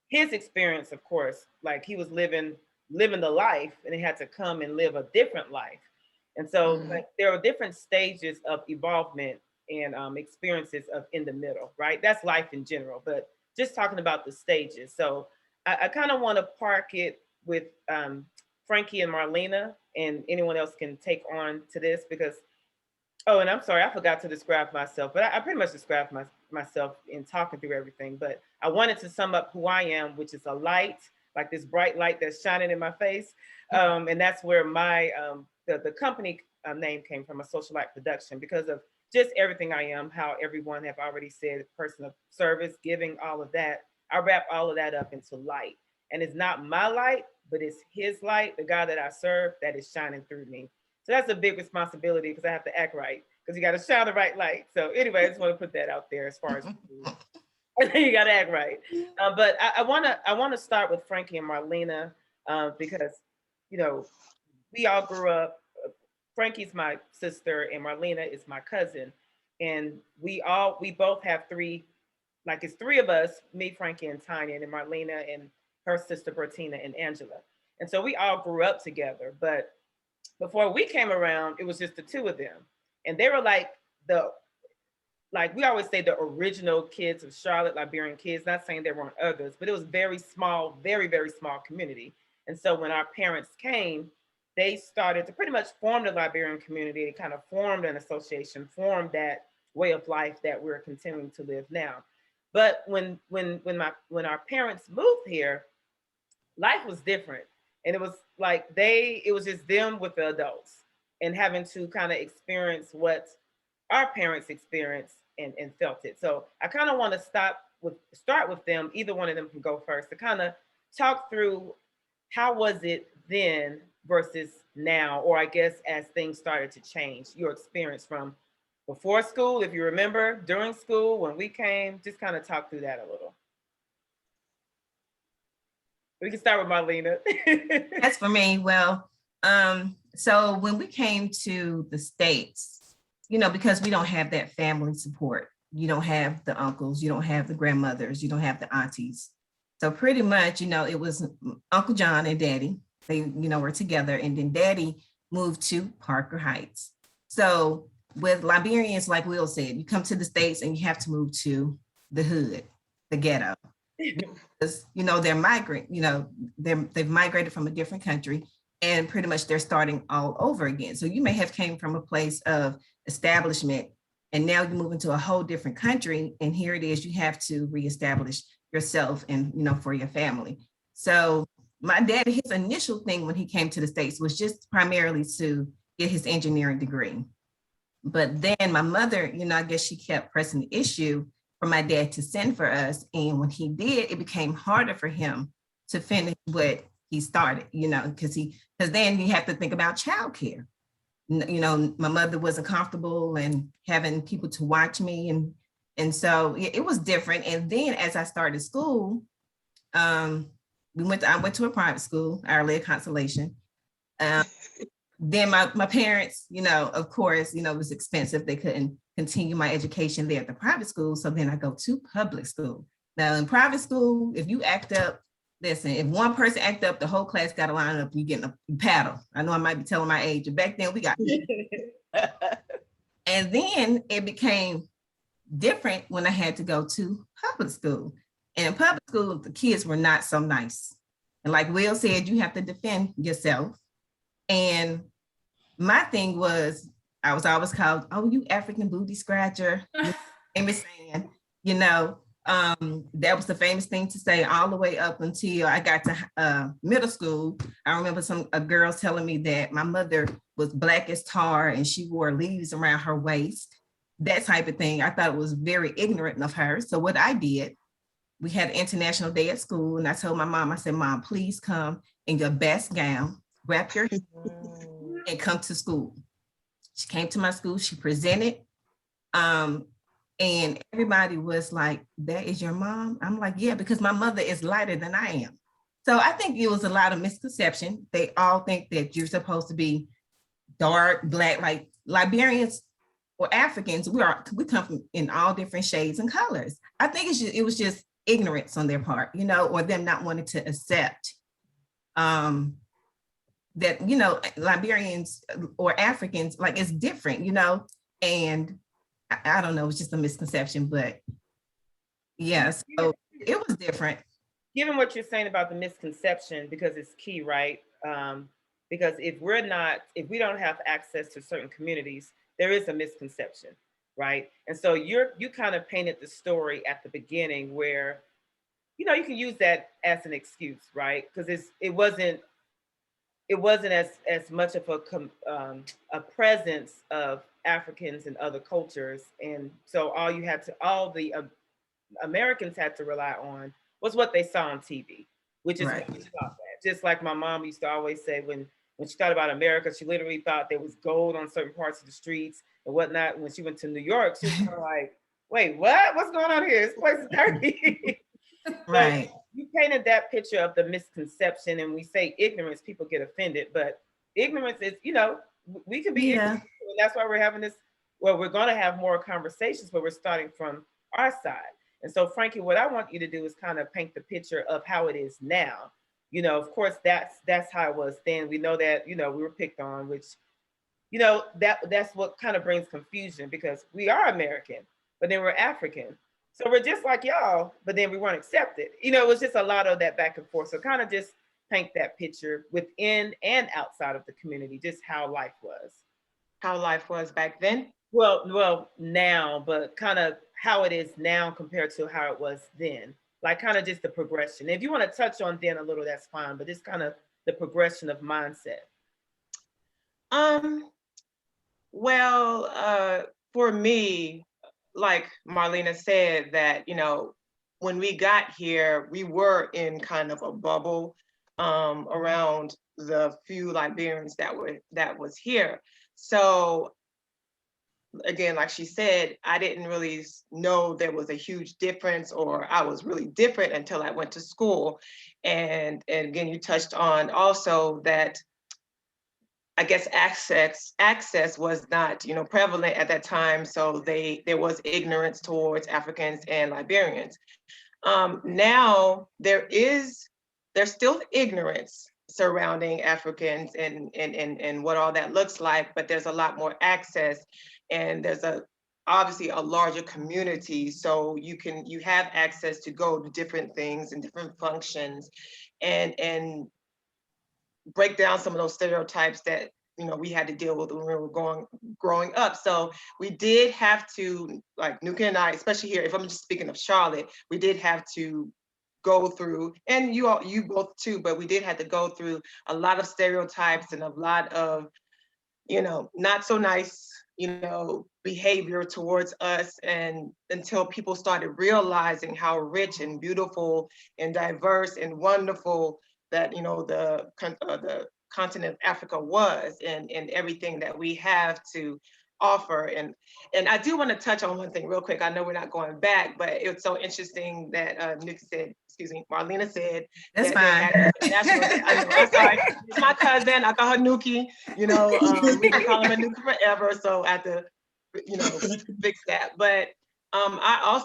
his experience, of course. Like, he was living the life, and he had to come and live a different life. And so like, there are different stages of evolvement and experiences of in the middle, right? That's life in general, but just talking about the stages. So I kind of want to park it with Frankie and Marlena, and anyone else can take on to this, because, oh, and I'm sorry, I forgot to describe myself, but I pretty much described myself in talking through everything. But I wanted to sum up who I am, which is a light, like this bright light that's shining in my face. And that's where my, the company name came from, a social light production, because of just everything I am, how everyone have already said, person of service, giving, all of that. I wrap all of that up into light. And it's not my light, but it's his light, the God that I serve, that is shining through me. So that's a big responsibility, because I have to act right, because you got to shine the right light. So anyway, I just want to put that out there as far as you got to act right. But I want to start with Frankie and Marlena, because, we all grew up. Frankie's my sister and Marlena is my cousin. And we both have three, like it's three of us, me, Frankie, and Tanya, and Marlena and her sister Bertina and Angela. And so we all grew up together. But before we came around, it was just the two of them. And they were like we always say, the original kids of Charlotte, Liberian kids, not saying there weren't others, but it was very small, very, very small community. And so when our parents came, they started to pretty much form the Liberian community. They kind of formed an association, formed that way of life that we're continuing to live now. But when our parents moved here, life was different. And it was like it was just them with the adults and having to kind of experience what our parents experienced and felt it. So I kind of want to start with them. Either one of them can go first to kind of talk through how was it then versus now, or I guess as things started to change, your experience from before school, if you remember, during school, when we came, just kind of talk through that a little. We can start with Marlena. As for me, well, so when we came to the States, you know, because we don't have that family support, you don't have the uncles, you don't have the grandmothers, you don't have the aunties. So pretty much, you know, it was Uncle John and Daddy. They, you know, were together, and then Daddy moved to Parker Heights. So with Liberians, like Will said, you come to the States and you have to move to the hood, the ghetto. Because, you know, they're migrant, you know, they've migrated from a different country, and pretty much they're starting all over again. So you may have came from a place of establishment, and now you move into a whole different country, and here it is, you have to reestablish yourself and, you know, for your family. So my dad, his initial thing when he came to the States was just primarily to get his engineering degree. But then my mother, you know, I guess she kept pressing the issue for my dad to send for us. And when he did, it became harder for him to finish what he started, you know, because then you have to think about childcare. You know, my mother wasn't comfortable and having people to watch me. And so it was different. And then as I started school, I went to a private school, Our Lady Consolation. Then my parents, you know, of course, you know, it was expensive. They couldn't continue my education there at the private school. So then I go to public school. Now in private school, if you act up, listen, if one person act up, the whole class got to line up, you getting a paddle. I know I might be telling my age, but back then we got. And then it became different when I had to go to public school. And in public school, the kids were not so nice. And like Will said, you have to defend yourself. And my thing was, I was always called, oh, you African booty scratcher. Famous saying, you know, that was the famous thing to say all the way up until I got to middle school. I remember a girls telling me that my mother was black as tar and she wore leaves around her waist, that type of thing. I thought it was very ignorant of her. So what I did, we had an international day at school, and I told my mom, I said, Mom, please come in your best gown, wrap your hair, and come to school. She came to my school, she presented, and everybody was like, that is your mom? I'm like, yeah, because my mother is lighter than I am. So I think it was a lot of misconception. They all think that you're supposed to be dark, black, like Liberians or Africans, we come from in all different shades and colors. I think it was just ignorance on their part, you know, or them not wanting to accept that, you know, Liberians or Africans, like it's different, you know, and I don't know, it's just a misconception, but yeah, so it was different. Given what you're saying about the misconception, because it's key, right? Because if we don't have access to certain communities, there is a misconception, right? And so you kind of painted the story at the beginning where, you know, you can use that as an excuse, right? Because it wasn't as much of a presence of Africans and other cultures, and so all the Americans had to rely on was what they saw on TV, which is Right. what we thought that. Just like my mom used to always say when she thought about America, she literally thought there was gold on certain parts of the streets and whatnot. When she went to New York, she was kind of like, wait, what? What's going on here? This place is dirty. Right. So you painted that picture of the misconception, and we say ignorance, people get offended, but ignorance is, you know, we can be ignorant, and that's why we're having this, well, we're going to have more conversations, but we're starting from our side. And so, Frankie, what I want you to do is kind of paint the picture of how it is now. You know, of course, that's how it was then. We know that, you know, we were picked on, which, you know, that's what kind of brings confusion, because we are American, but then we're African. So we're just like y'all, but then we weren't accepted. You know, it was just a lot of that back and forth. So kind of just paint that picture within and outside of the community, just how life was. How life was back then? Well, now, but kind of how it is now compared to how it was then, like kind of just the progression. If you want to touch on then a little, that's fine, but it's kind of the progression of mindset. Well, for me, like Marlena said, that, when we got here, we were in kind of a bubble around the few Liberians that was here. So again, like she said, I didn't really know there was a huge difference, or I was really different until I went to school. And again, you touched on also that I guess access was not, prevalent at that time. So there was ignorance towards Africans and Liberians. Now there's still ignorance surrounding Africans and what all that looks like, but there's a lot more access, and there's obviously a larger community. So you have access to go to different things and different functions, and break down some of those stereotypes that we had to deal with when we were growing up. So we did have to, like Nuka and I, especially here, if I'm just speaking of Charlotte, we did have to go through, and you both too, but we did have to go through a lot of stereotypes and a lot of not so nice behavior towards us, and until people started realizing how rich and beautiful and diverse and wonderful that the continent of Africa was, and everything that we have to offer. And I do want to touch on one thing real quick. I know we're not going back, but it's so interesting that Marlena said That's that fine. they had national. I'm sorry, it's my cousin. I call her Nuki. We can call him a Nuki forever. So I have to, fix that. But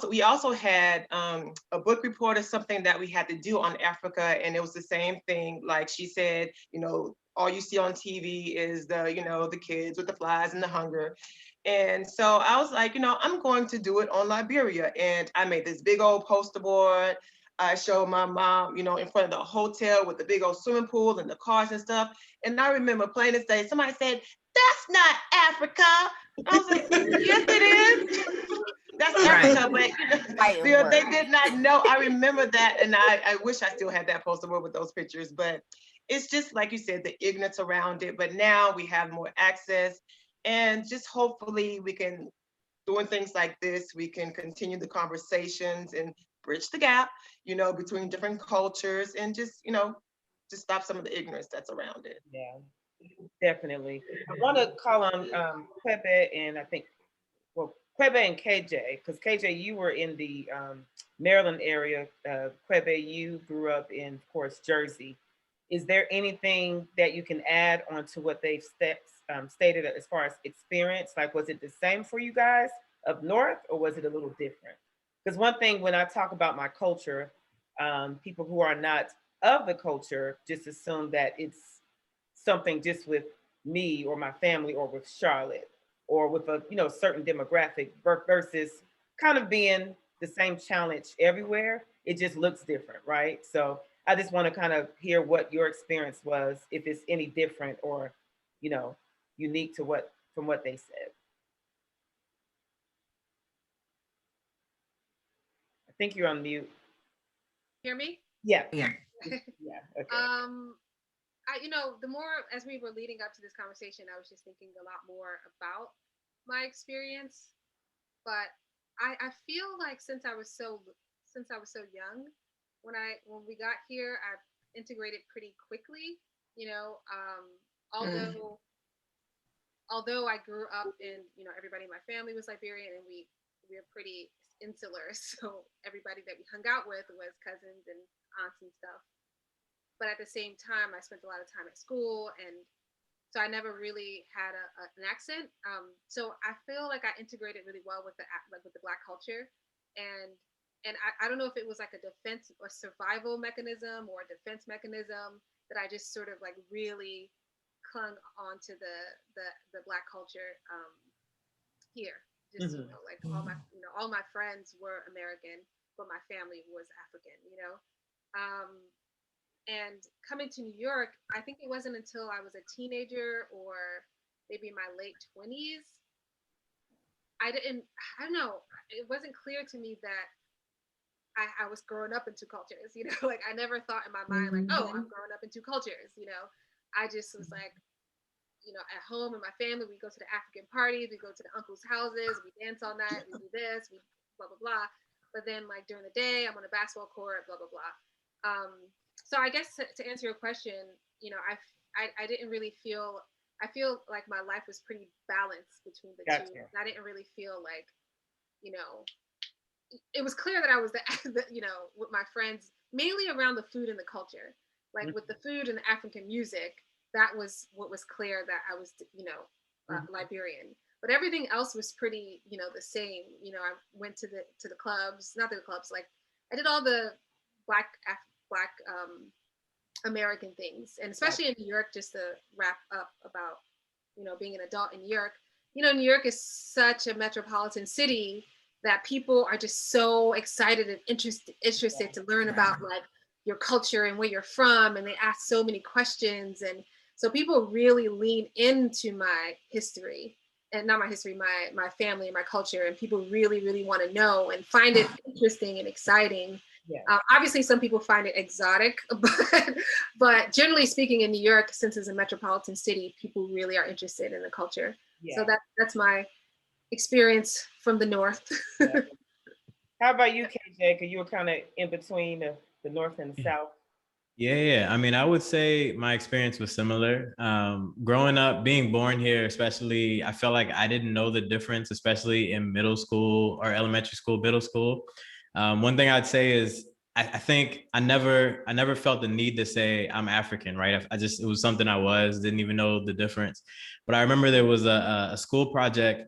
we also had a book report or something that we had to do on Africa, and it was the same thing. Like she said, all you see on TV is the kids with the flies and the hunger. And so I was like, I'm going to do it on Liberia. And I made this big old poster board. I showed my mom, in front of the hotel with the big old swimming pool and the cars and stuff. And I remember plain as day, somebody said, "That's not Africa." I was like, "Yes, it is. That's Africa." But they did not know. I remember that. And I wish I still had that poster board with those pictures. But it's just like you said, the ignorance around it. But now we have more access, and just hopefully we can, doing things like this, we can continue the conversations and bridge the gap, between different cultures, and just stop some of the ignorance that's around it. Yeah, definitely. I want to call on Quebe and Quebe and KJ, because KJ, you were in the Maryland area. Quebe, you grew up in, of course, Jersey. Is there anything that you can add on to what they've stated as far as experience? Like, was it the same for you guys up north, or was it a little different? Because one thing, when I talk about my culture, people who are not of the culture just assume that it's something just with me or my family or with Charlotte or with a certain demographic versus kind of being the same challenge everywhere. It just looks different, right? So I just want to kind of hear what your experience was, if it's any different or unique to from what they said. I think you're on mute. Hear me? Yeah. Yeah. Yeah. Okay. The more as we were leading up to this conversation, I was just thinking a lot more about my experience. But I feel like since I was so young, when we got here, I integrated pretty quickly. Although I grew up in, everybody in my family was Liberian, and we were pretty insular. So everybody that we hung out with was cousins and aunts and stuff. But at the same time, I spent a lot of time at school, and so I never really had an accent. So I feel like I integrated really well with the Black culture, and I don't know if it was like a defense or survival mechanism or a defense mechanism that I just sort of like really clung onto the Black culture here. Just like all my friends were American, but my family was African. And coming to New York, I think it wasn't until I was a teenager or maybe in my late 20s, I don't know, it wasn't clear to me that I was growing up in two cultures, you know, like I never thought in my mind, like, oh, I'm growing up in two cultures, you know. I just was like, you know, at home in my family, we go to the African parties, we go to the uncle's houses, we dance all night, we do this, we blah, blah, blah. But then like during the day, I'm on a basketball court, blah, blah, blah. So I guess to answer your question, you know, I didn't really feel, I feel like my life was pretty balanced between the two. I didn't really feel like, you know, it was clear that I was you know, with my friends, mainly around the food and the culture. Like with the food and the African music, that was what was clear that I was, you know, Liberian. But everything else was pretty, you know, the same. You know, I went to the clubs, not the clubs, like I did all the black American things, and especially in New York, just to wrap up about, you know, being an adult in New York. You know, New York is such a metropolitan city that people are just so excited and interested to learn about like your culture and where you're from, and they ask so many questions, and so people really lean into my history, and not my history, my family and my culture, and people really want to know and find it interesting and exciting. Obviously some people find it exotic, but generally speaking in New York, since it's a metropolitan city, people really are interested in the culture. So that's my experience from the North. How about you, KJ? Because you were kind of in between the North and the South. Yeah. I mean, I would say my experience was similar. Growing up, being born here, especially, I felt like I didn't know the difference, especially in middle school or elementary school, middle school. One thing I'd say is I think I never felt the need to say I'm African, right? It was something didn't even know the difference. But I remember there was a school project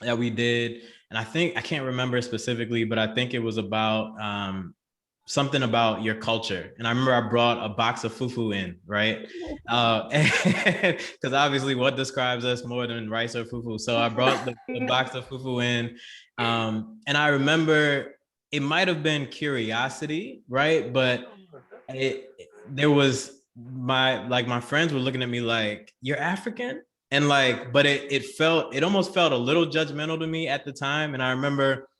that we did, and I can't remember specifically, but I think it was about something about your culture. And I remember I brought a box of fufu in, right? Because obviously what describes us more than rice or fufu. So I brought the box of fufu in. And I remember it might've been curiosity, right? But there was my friends were looking at me like, you're African? And like, but it almost felt a little judgmental to me at the time. And I remember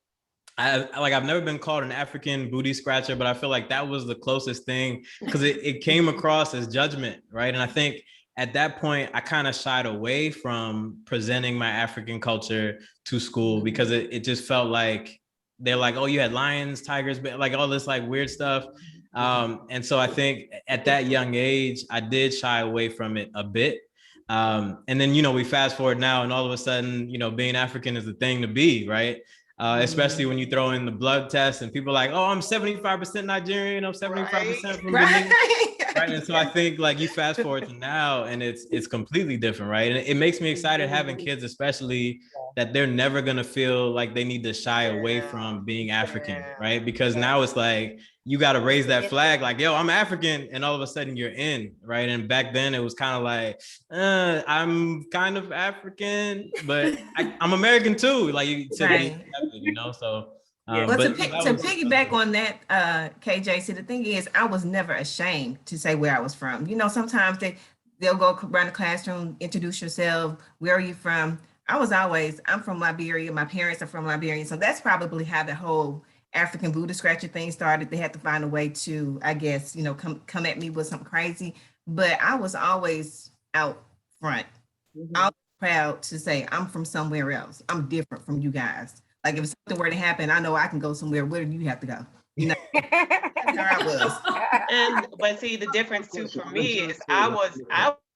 I've never been called an African booty scratcher, but I feel like that was the closest thing, because it came across as judgment, right? And I think at that point, I kind of shied away from presenting my African culture to school, because it just felt like they're like, oh, you had lions, tigers, like all this like weird stuff. And so I think at that young age, I did shy away from it a bit. And then, you know, we fast forward now, and all of a sudden, you know, being African is the thing to be, right? Especially when you throw in the blood test and people are like, oh, I'm 75% Nigerian, I'm 75% from Benin. Right. And so I think like you fast forward to now, and it's completely different, right? And it makes me excited having kids, especially that they're never gonna feel like they need to shy away from being African, right? Because now it's like you got to raise that flag, like, yo, I'm African, and all of a sudden you're in, right? And back then it was kind of like, I'm kind of African, but I'm American too, like you know. So well, to piggyback on that, KJ, see, the thing is, I was never ashamed to say where I was from. You know, sometimes they'll go around the classroom, introduce yourself, where are you from? I'm from Liberia, my parents are from Liberia. So that's probably how the whole African booty scratcher thing started. They had to find a way to, I guess, you know, come at me with something crazy. But I was always out front. I was proud to say I'm from somewhere else. I'm different from you guys. Like if something were to happen, I know I can go somewhere. Where do you have to go? You know, that's how I was. But see, the difference too for me is I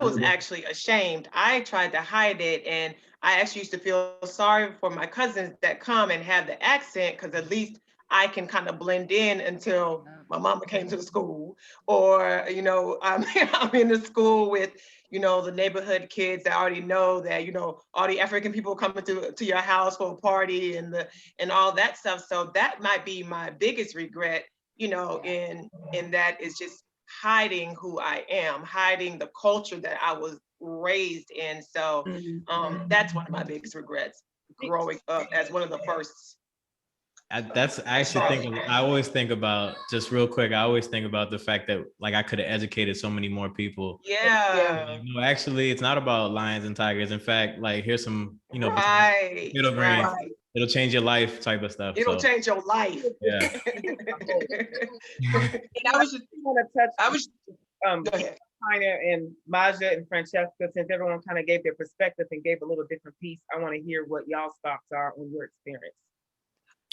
was actually ashamed. I tried to hide it, and I actually used to feel sorry for my cousins that come and have the accent, because at least I can kind of blend in until my mama came to the school, or, you know, I'm in the school with, you know, the neighborhood kids that already know that, you know, all the African people coming to your house for a party and all that stuff. So that might be my biggest regret, you know, in that is just hiding who I am, hiding the culture that I was raised in. So that's one of my biggest regrets, growing up as one of the first. I always think about, just real quick, I always think about the fact that like I could have educated so many more people. Yeah. No, actually, it's not about lions and tigers. In fact, like here's some, Right. middle grain. Right. It'll change your life type of stuff. It'll change your life. Yeah. And I was just want to touch. I was Go ahead. And Maja and Francesca, since everyone kind of gave their perspective and gave a little different piece, I want to hear what y'all's thoughts are on your experience.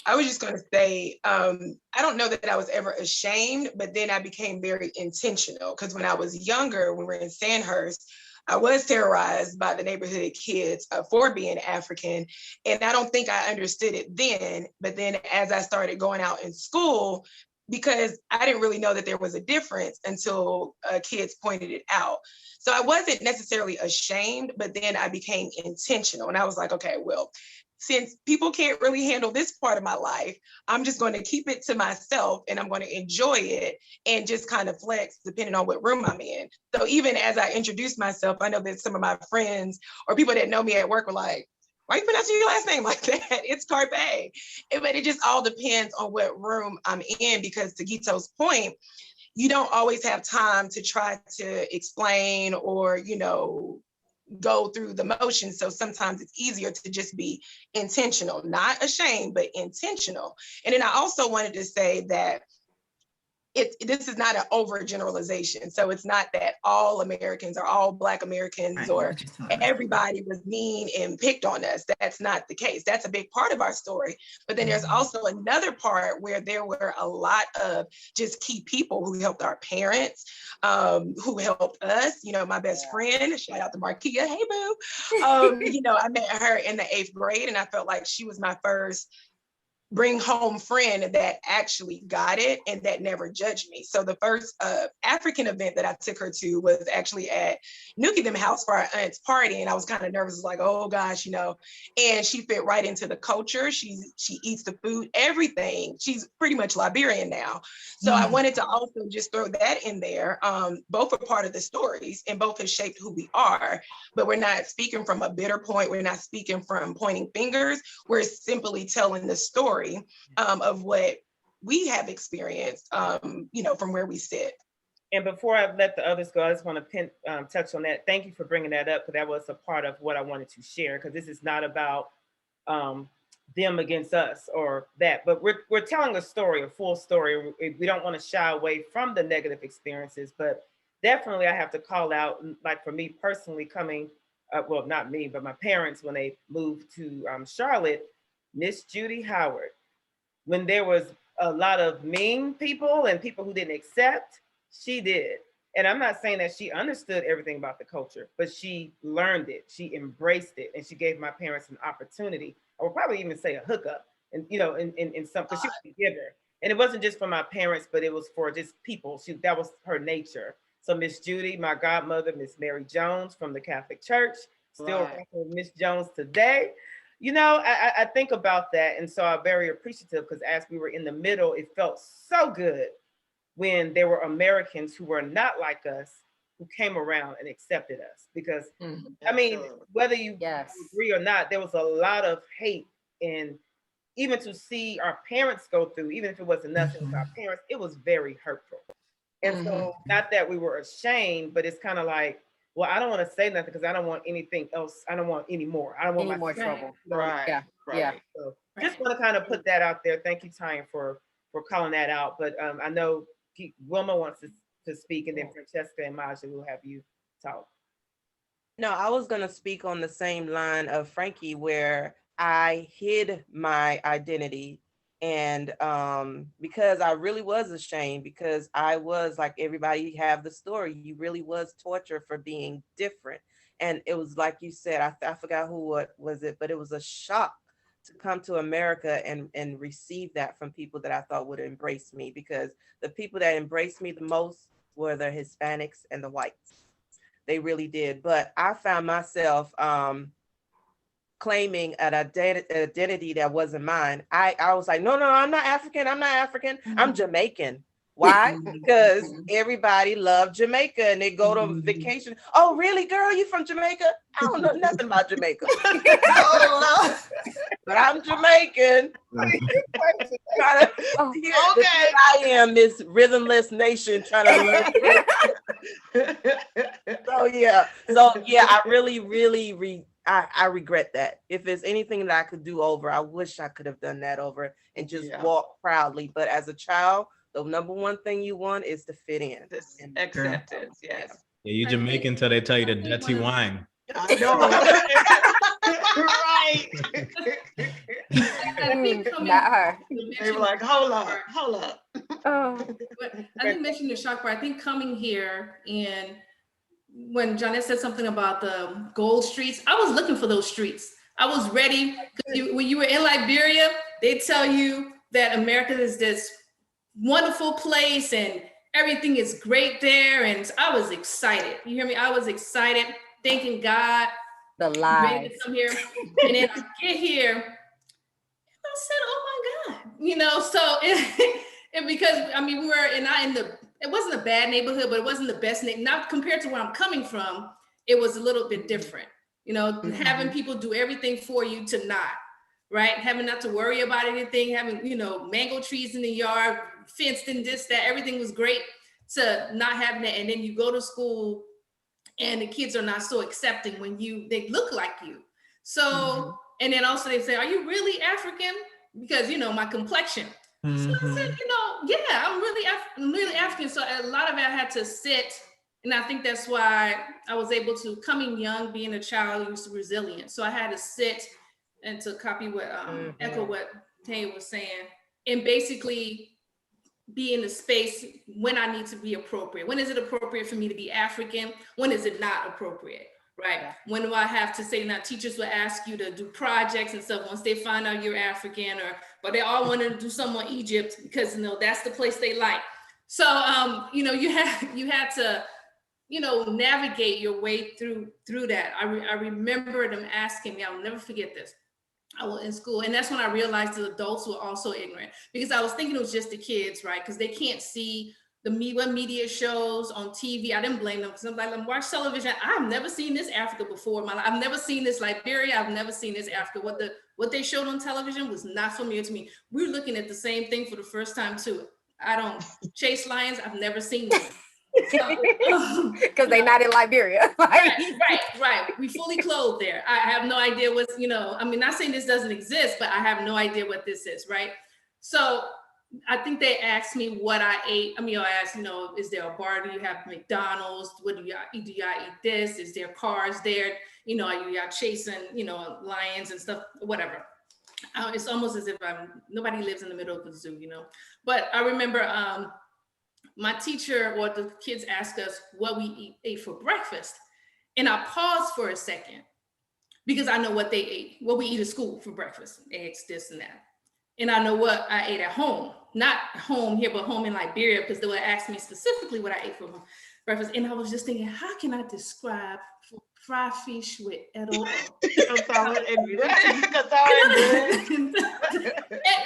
I was just going to say, I don't know that I was ever ashamed, but then I became very intentional because when I was younger, when we were in Sandhurst, I was terrorized by the neighborhood kids for being African. And I don't think I understood it then, but then as I started going out in school, because I didn't really know that there was a difference until kids pointed it out. So I wasn't necessarily ashamed, but then I became intentional. And I was like, okay, well, since people can't really handle this part of my life, I'm just going to keep it to myself and I'm going to enjoy it and just kind of flex depending on what room I'm in. So even as I introduced myself, I know that some of my friends or people that know me at work were like, why are you pronouncing your last name like that? It's Carpe. But it just all depends on what room I'm in, because to Gito's point, you don't always have time to try to explain or, go through the motions. So sometimes it's easier to just be intentional, not ashamed, but intentional. And then I also wanted to say that this is not an overgeneralization. So it's not that all Americans or all Black Americans or everybody was mean and picked on us. That's not the case. That's a big part of our story. But then there's also another part where there were a lot of just key people who helped our parents, who helped us. My best friend, shout out to Markia, hey boo. I met her in the 8th grade and I felt like she was my first bring home friend that actually got it and that never judged me. So the first African event that I took her to was actually at Nuki them house for our aunt's party. And I was kind of nervous, like, oh gosh, and she fit right into the culture. She eats the food, everything. She's pretty much Liberian now. So I wanted to also just throw that in there. Both are part of the stories and both have shaped who we are, but we're not speaking from a bitter point. We're not speaking from pointing fingers. We're simply telling the story of what we have experienced, from where we sit. And before I let the others go, I just want to touch on that. Thank you for bringing that up, because that was a part of what I wanted to share, because this is not about them against us or that, but we're telling a story, a full story. We don't want to shy away from the negative experiences, but definitely I have to call out, like for me personally coming, well, not me, but my parents, when they moved to Charlotte, Miss Judy Howard, when there was a lot of mean people and people who didn't accept, she did. And I'm not saying that she understood everything about the culture, but she learned it, she embraced it, and she gave my parents an opportunity. I would probably even say a hookup, and in some, because she was a giver. And it wasn't just for my parents, but it was for just people. That was her nature. So Miss Judy, my godmother, Miss Mary Jones from the Catholic Church, still working with Miss Jones today. I think about that. And so I'm very appreciative, because as we were in the middle, it felt so good when there were Americans who were not like us, who came around and accepted us. Because, I mean, whether you agree or not, there was a lot of hate. And even to see our parents go through, even if it wasn't us, it was our parents, it was very hurtful. And so not that we were ashamed, but it's kind of like, well, I don't want to say nothing because I don't want anything else. I don't want any more. I don't want any more trouble. Right. Yeah. Yeah. So just want to kind of put that out there. Thank you, Tanya, for calling that out. But I know Wilma wants to speak, and then Francesca and Maja will have you talk. No, I was going to speak on the same line of Frankie, where I hid my identity. And because I really was ashamed, because I was like, everybody have the story, you really was tortured for being different. And it was like you said, I forgot what was it, but it was a shock to come to America and receive that from people that I thought would embrace me, because the people that embraced me the most were the Hispanics and the whites. They really did. But I found myself claiming an identity that wasn't mine. I was like, no, I'm not African. I'm not African. I'm Jamaican. Why? Because everybody loved Jamaica and they go to vacation. Oh, really, girl? You from Jamaica? I don't know nothing about Jamaica. Oh, but I'm Jamaican. Oh, Here I am, this rhythmless nation trying to learn. So yeah, I really I regret that. If there's anything that I could do over, I wish I could have done that over and just walk proudly. But as a child, the number one thing you want is to fit in. This acceptance, yes. Yeah, you Jamaican till they tell you the dirty wine. I know. Right. Not her. They were like, hold up. Oh. But I didn't mention the shock part. I think coming here and when Janet said something about the gold streets, I was looking for those streets. I was ready because when you were in Liberia, they tell you that America is this wonderful place and everything is great there. And I was excited. You hear me? I was excited, thanking God. The Ready lies. to come here. And then I get here and I said, oh my God, so and because I mean we were it wasn't a bad neighborhood, but it wasn't the best not compared to where I'm coming from, it was a little bit different. Having people do everything for you to not, right? Having not to worry about anything, having, mango trees in the yard, fenced in this, that, everything was great, to not having it. And then you go to school and the kids are not so accepting when they look like you. So, and then also they say, are you really African? Because, my complexion. So I said, yeah, I'm really African. So a lot of it I had to sit. And I think that's why I was able to, coming young, being a child, I was resilient. So I had to sit and to copy what, echo what Tanya was saying, and basically be in the space when I need to be appropriate. When is it appropriate for me to be African? When is it not appropriate, right? Yeah. When do I have to say, now teachers will ask you to do projects and stuff once they find out you're African, but they all want to do something on Egypt because, that's the place they like. So, you had to, navigate your way through that. I remember them asking me, I'll never forget this. I was in school, and that's when I realized the adults were also ignorant, because I was thinking it was just the kids, right? Because they can't see what media shows on TV. I didn't blame them, because I'm like, I'm watch television. I've never seen this Africa before in my life. I've never seen this Liberia. I've never seen this Africa. What they showed on television was not familiar to me. We were looking at the same thing for the first time too. I don't chase lions. I've never seen them. Because they're not in Liberia. Right. We fully clothed there. I have no idea what's, not saying this doesn't exist, but I have no idea what this is, right? So I think they asked me what I ate. I asked, is there a bar? Do you have McDonald's? What do y'all eat? Do y'all eat this? Is there cars there? Are y'all chasing, lions and stuff, whatever. It's almost as if nobody lives in the middle of the zoo, But I remember, my teacher or the kids asked us what we ate for breakfast. And I paused for a second because I know what they ate, what we eat at school for breakfast, eggs, this and that. And I know what I ate at home, not home here, but home in Liberia, because they would ask me specifically what I ate for breakfast. And I was just thinking, how can I describe fried fish with edible? And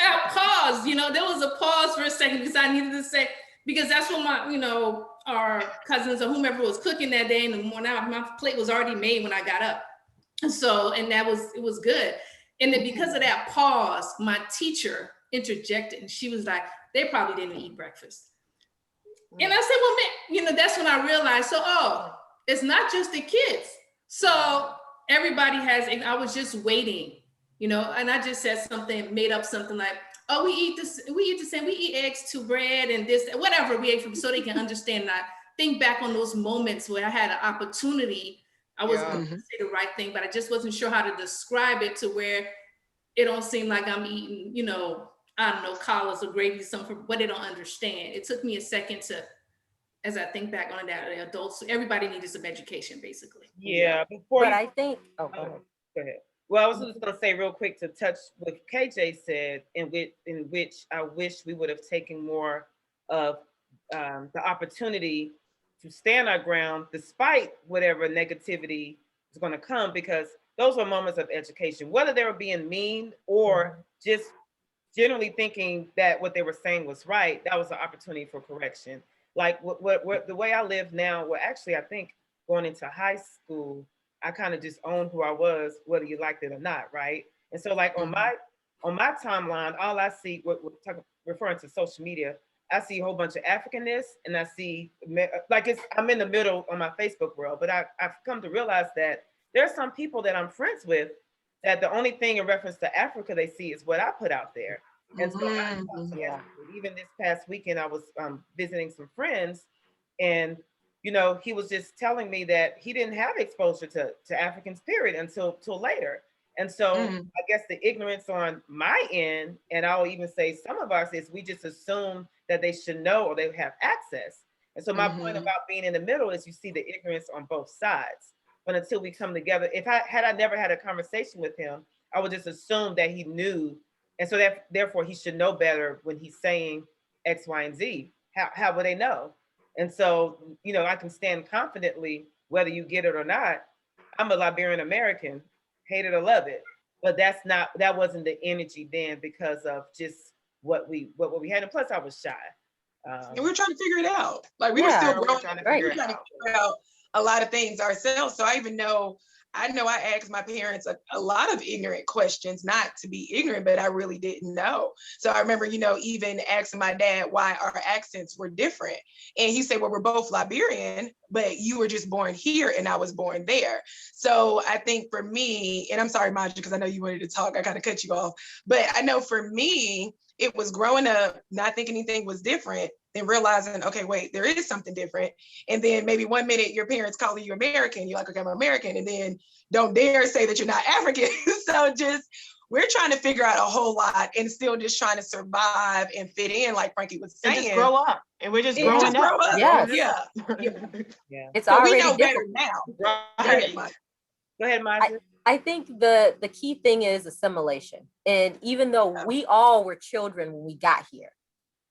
I paused, there was a pause for a second because I needed to say, because that's what our cousins or whomever was cooking that day in the morning. My plate was already made when I got up. So, and it was good. And then because of that pause, my teacher interjected and she was like, they probably didn't eat breakfast. And I said, well, man, that's when I realized, it's not just the kids. So everybody I was just waiting, and I just said something, made up something like, oh, we eat the same, we eat eggs to bread and this, whatever we ate from, so they can understand that. Think back on those moments where I had an opportunity. I was going to say the right thing, but I just wasn't sure how to describe it to where it don't seem like I'm eating, I don't know, collards or gravy, something, but they don't understand. It took me a second as I think back on that, adults, everybody needed some education, basically. Yeah. Go ahead. Go ahead. Well, I was just going to say real quick to touch what KJ said, in which I wish we would have taken more of the opportunity to stand our ground despite whatever negativity is going to come, because those were moments of education, whether they were being mean or just generally thinking that what they were saying was right, that was an opportunity for correction. Like what the way I live now, well, actually, I think going into high school, I kind of just owned who I was, whether you liked it or not, right? And so, like on my timeline, all I see, referring to social media, I see a whole bunch of Africanness, and I see like I'm in the middle on my Facebook world, but I've come to realize that there are some people that I'm friends with that the only thing in reference to Africa they see is what I put out there. And so yeah, even this past weekend, I was visiting some friends, and he was just telling me that he didn't have exposure to Africans, period, until later. And so I guess the ignorance on my end, and I'll even say some of us, is we just assume that they should know or they have access. And so my point about being in the middle is you see the ignorance on both sides. But until we come together, if I never had a conversation with him, I would just assume that he knew, and so that therefore he should know better when he's saying X, Y, and Z. How would they know? And so I can stand confidently whether you get it or not. I'm a Liberian American, hate it or love it, but that wasn't the energy then because of just what we had. And plus, I was shy. And we were trying to figure it out. Like we were still growing, trying to figure out a lot of things ourselves. So I know I asked my parents a lot of ignorant questions, not to be ignorant, but I really didn't know. So I remember, even asking my dad why our accents were different. And he said, well, we're both Liberian, but you were just born here and I was born there. So I think for me, and I'm sorry, Maja, because I know you wanted to talk, I kind of cut you off, but I know for me, it was growing up, not thinking anything was different, and realizing, okay, wait, there is something different. And then maybe one minute your parents calling you American, you're like, okay, I'm American. And then don't dare say that you're not African. So we're trying to figure out a whole lot and still just trying to survive and fit in, like Frankie was saying. And just grow up. And we're just growing up. Yes. Yeah. It's so already we know different. better now. Right. Go ahead, Maja. I think the key thing is assimilation. And even though we all were children when we got here,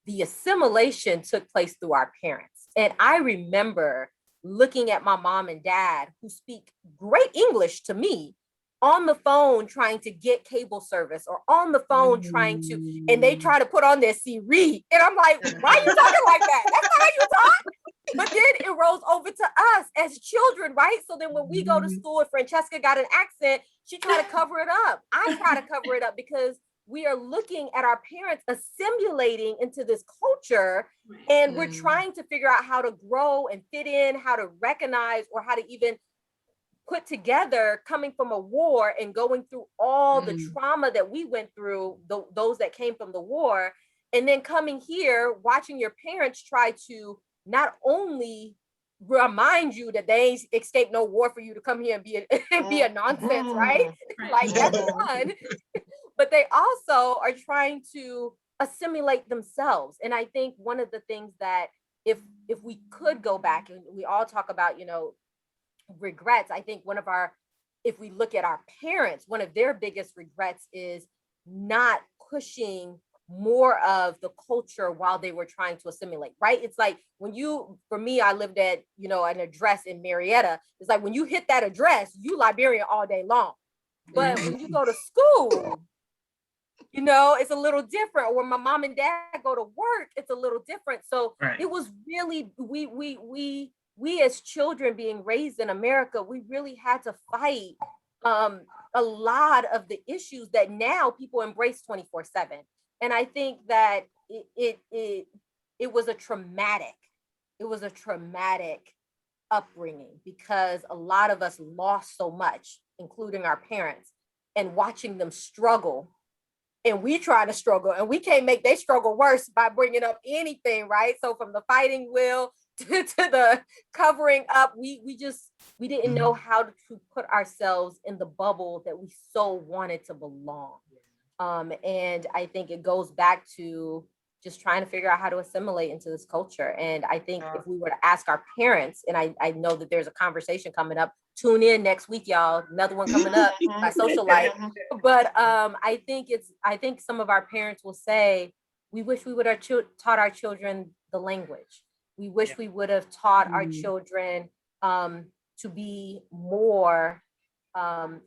the assimilation took place through our parents. And I remember looking at my mom and dad, who speak great English to me, on the phone trying to get cable service, or on the phone trying to, and they try to put on their Siri. And I'm like, why are you talking like that? That's not how you talk. But then it rolls over to us as children, right? So then when we go to school, if Francesca got an accent, she try to cover it up. I try to cover it up because we are looking at our parents assimilating into this culture, and we're trying to figure out how to grow and fit in, how to recognize, or how to even put together, coming from a war and going through all the trauma that we went through, those that came from the war, and then coming here, watching your parents try to not only remind you that they ain't escaped no war for you to come here and be a nonsense, right? Like that's fun. But they also are trying to assimilate themselves. And I think one of the things that if we could go back, and we all talk about, regrets, I think if we look at our parents, one of their biggest regrets is not pushing more of the culture while they were trying to assimilate, right? It's like for me, I lived at, an address in Marietta. It's like when you hit that address, you Liberian all day long. But when you go to school, it's a little different. Or when my mom and dad go to work, it's a little different. So it was really, we as children being raised in America, we really had to fight a lot of the issues that now people embrace 24/7. And I think that it was a traumatic upbringing, because a lot of us lost so much, including our parents, and watching them struggle. And we try to struggle, and we can't make they struggle worse by bringing up anything, right? So from the fighting will to the covering up, we didn't know how to put ourselves in the bubble that we so wanted to belong. And I think it goes back to just trying to figure out how to assimilate into this culture. And I think if we were to ask our parents, and I know that there's a conversation coming up, tune in next week, y'all, another one coming up, my social life. But I think some of our parents will say, we wish we would have taught our children the language. We wish we would have taught our children to be more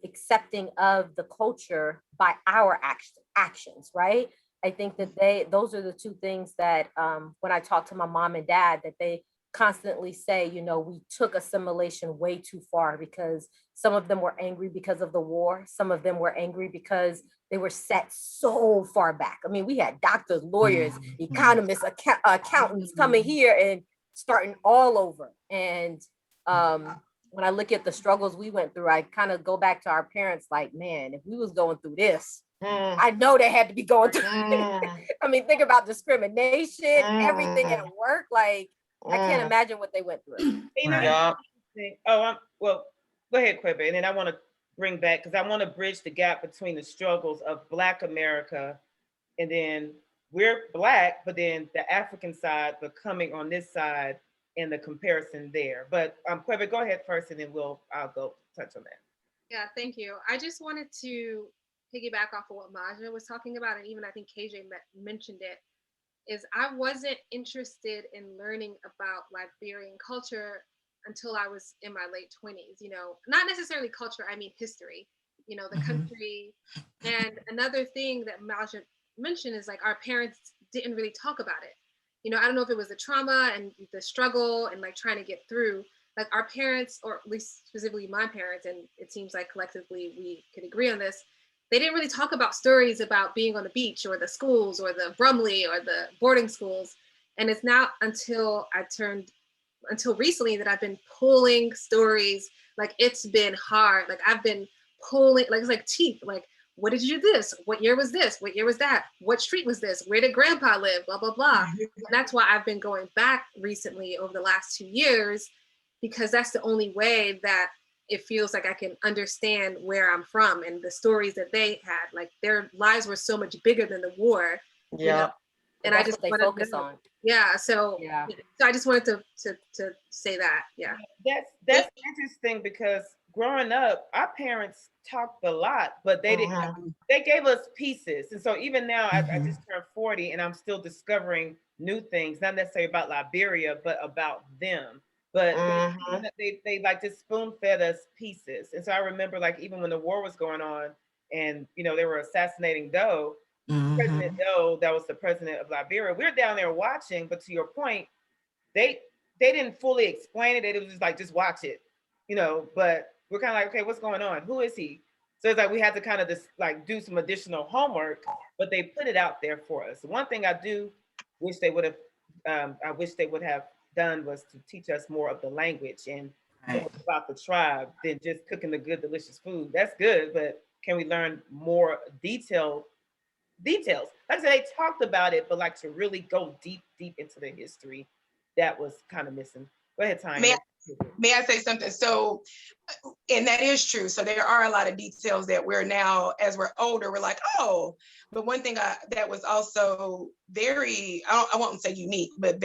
accepting of the culture by our actions, right? I think that those are the two things that when I talk to my mom and dad, that they constantly say, you know, we took assimilation way too far, because some of them were angry because of the war. Some of them were angry because they were set so far back. I mean, we had doctors, lawyers, economists, accountants coming here and starting all over. And when I look at the struggles we went through, I kind of go back to our parents like, man, if we was going through this, I know they had to be going through. I mean, think about discrimination, everything at work. Like, I can't imagine what they went through. Well, go ahead, Quebe, and then I want to bring back, because I want to bridge the gap between the struggles of Black America, and then we're Black, but then the African side, but coming on this side and the comparison there. But Quebe, go ahead first, and then I'll go touch on that. Yeah, thank you. I just wanted to piggyback off of what Maja was talking about, and even I think KJ mentioned it, is I wasn't interested in learning about Liberian culture until I was in my late 20s, you know, not necessarily culture, I mean history, you know, the country. And another thing that Maja mentioned is like our parents didn't really talk about it. You know, I don't know if it was the trauma and the struggle and like trying to get through, like our parents, or at least specifically my parents, and it seems like collectively we could agree on this, they didn't really talk about stories about being on the beach or the schools or the Brumley or the boarding schools. And it's not until recently that I've been pulling stories. Like, it's been hard. Like, I've been pulling, like, it's like teeth. Like, what did you do this? What year was this? What year was that? What street was this? Where did grandpa live? Blah, blah, blah. And that's why I've been going back recently over the last 2 years, because that's the only way that it feels like I can understand where I'm from and the stories that they had. Like, their lives were so much bigger than the war. Yeah. You know? And that's I just what they focus on. Yeah. So I just wanted to say that. Yeah. That's interesting, because growing up, our parents talked a lot, but they didn't. They gave us pieces, and so even now, I just turned 40, and I'm still discovering new things, not necessarily about Liberia, but about them. But they like just spoon fed us pieces. And so I remember, like, even when the war was going on and, you know, they were assassinating Doe, President Doe, that was the president of Liberia, we were down there watching, but to your point, they didn't fully explain it. It was just like, just watch it, you know, but we're kind of like, okay, what's going on? Who is he? So it's like, we had to kind of just like do some additional homework, but they put it out there for us. One thing I do wish they would have done was to teach us more of the language and more about the tribe than just cooking the good, delicious food. That's good, but can we learn more details? Like I said, they talked about it, but like to really go deep into the history, that was kind of missing. Go ahead, Tanya. May I say something? So, and that is true. So there are a lot of details that we're now, as we're older, we're like, oh, but one thing that was also very, I won't say unique, but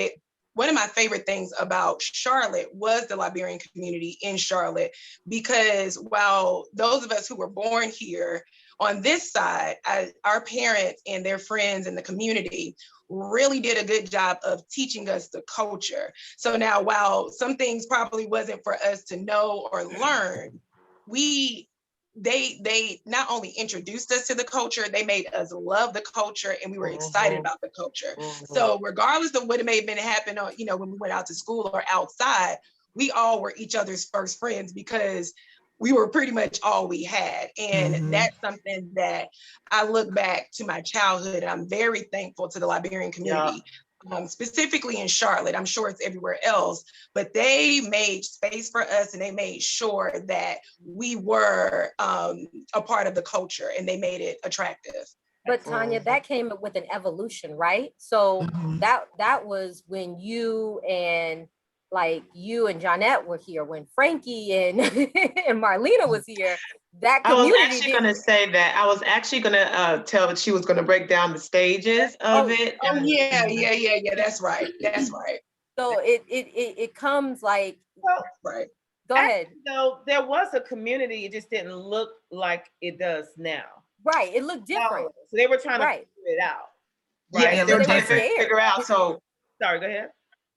one of my favorite things about Charlotte was the Liberian community in Charlotte, because while those of us who were born here on this side, our parents and their friends in the community really did a good job of teaching us the culture. So now, while some things probably wasn't for us to know or learn, they not only introduced us to the culture, they made us love the culture, and we were excited about the culture. So regardless of what may have been happening, you know, when we went out to school or outside, we all were each other's first friends, because we were pretty much all we had. And that's something that I look back to my childhood, and I'm very thankful to the Liberian community. Specifically in Charlotte, I'm sure it's everywhere else, but they made space for us, and they made sure that we were a part of the culture, and they made it attractive. But Tanya, that came with an evolution, right? So that was when you and Jonette were here, when Frankie and and Marlena was here. That community. I was actually going to say that. I was actually going to tell that she was going to break down the stages of it. Oh yeah. That's right. So it comes like. Well, right. Go ahead. So there was a community. It just didn't look like it does now. Right. It looked different. So they were trying to figure it out. Right. Yeah, they were trying to figure out. So sorry. Go ahead.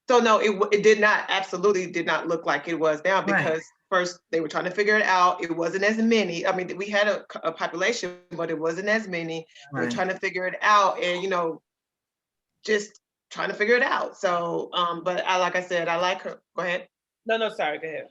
So no, it absolutely did not look like it was now, because first they were trying to figure it out. It wasn't as many. I mean, we had a population, but it wasn't as many. They were trying to figure it out, and you know, just trying to figure it out. So, but like I said, I like her. Go ahead. No, sorry, go ahead.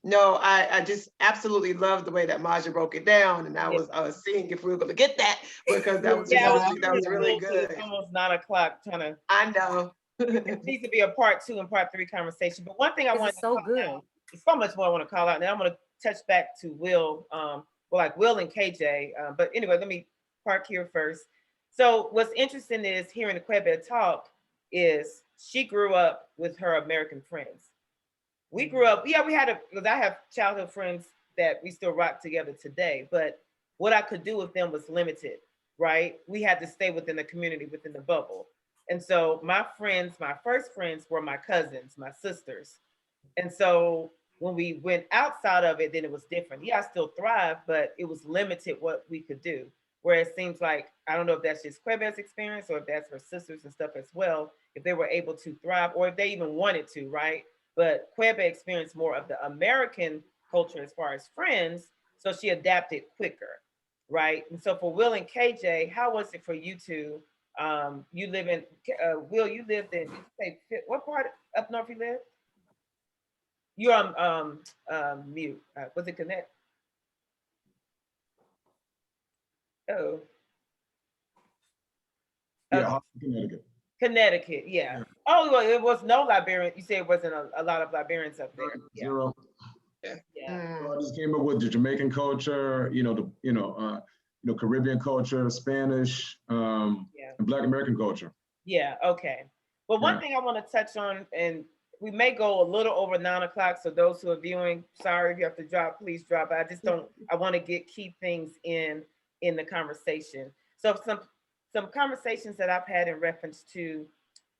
No, I just absolutely love the way that Maja broke it down, and I was seeing if we were going to get that, because that was that was really good. It's almost 9 o'clock. Trying to. I know. It needs to be a part 2 and part 3 conversation. But one thing I want to so good. out, there's so much more I want to call out, and I'm going to touch back to Will, well, like Will and KJ. But anyway, let me park here first. So what's interesting is hearing the Quebec talk is she grew up with her American friends. We grew up, we had because I have childhood friends that we still rock together today, but what I could do with them was limited, right? We had to stay within the community, within the bubble. And so my friends, my first friends were my cousins, my sisters. And so when we went outside of it, then it was different. Yeah, I still thrived, but it was limited what we could do. Where it seems like, I don't know if that's just Quebec's experience or if that's her sisters and stuff as well, if they were able to thrive or if they even wanted to, right? But Quebec experienced more of the American culture as far as friends, so she adapted quicker, right? And so for Will and KJ, how was it for you two? You live in, Will, you lived in, what part up north you live? You're on mute. Was it Connect? Oh. Yeah, Connecticut. Connecticut, yeah. Oh, well, it was no Liberian. You said it wasn't a lot of Liberians up there. Yeah. Zero. Yeah. So I just came up with the Jamaican culture, the Caribbean culture, Spanish, and Black American culture. Yeah. Okay. Well, one thing I want to touch on, and we may go a little over 9 o'clock. So those who are viewing, sorry if you have to drop, please drop. I just don't. I want to keep things in the conversation. So some conversations that I've had in reference to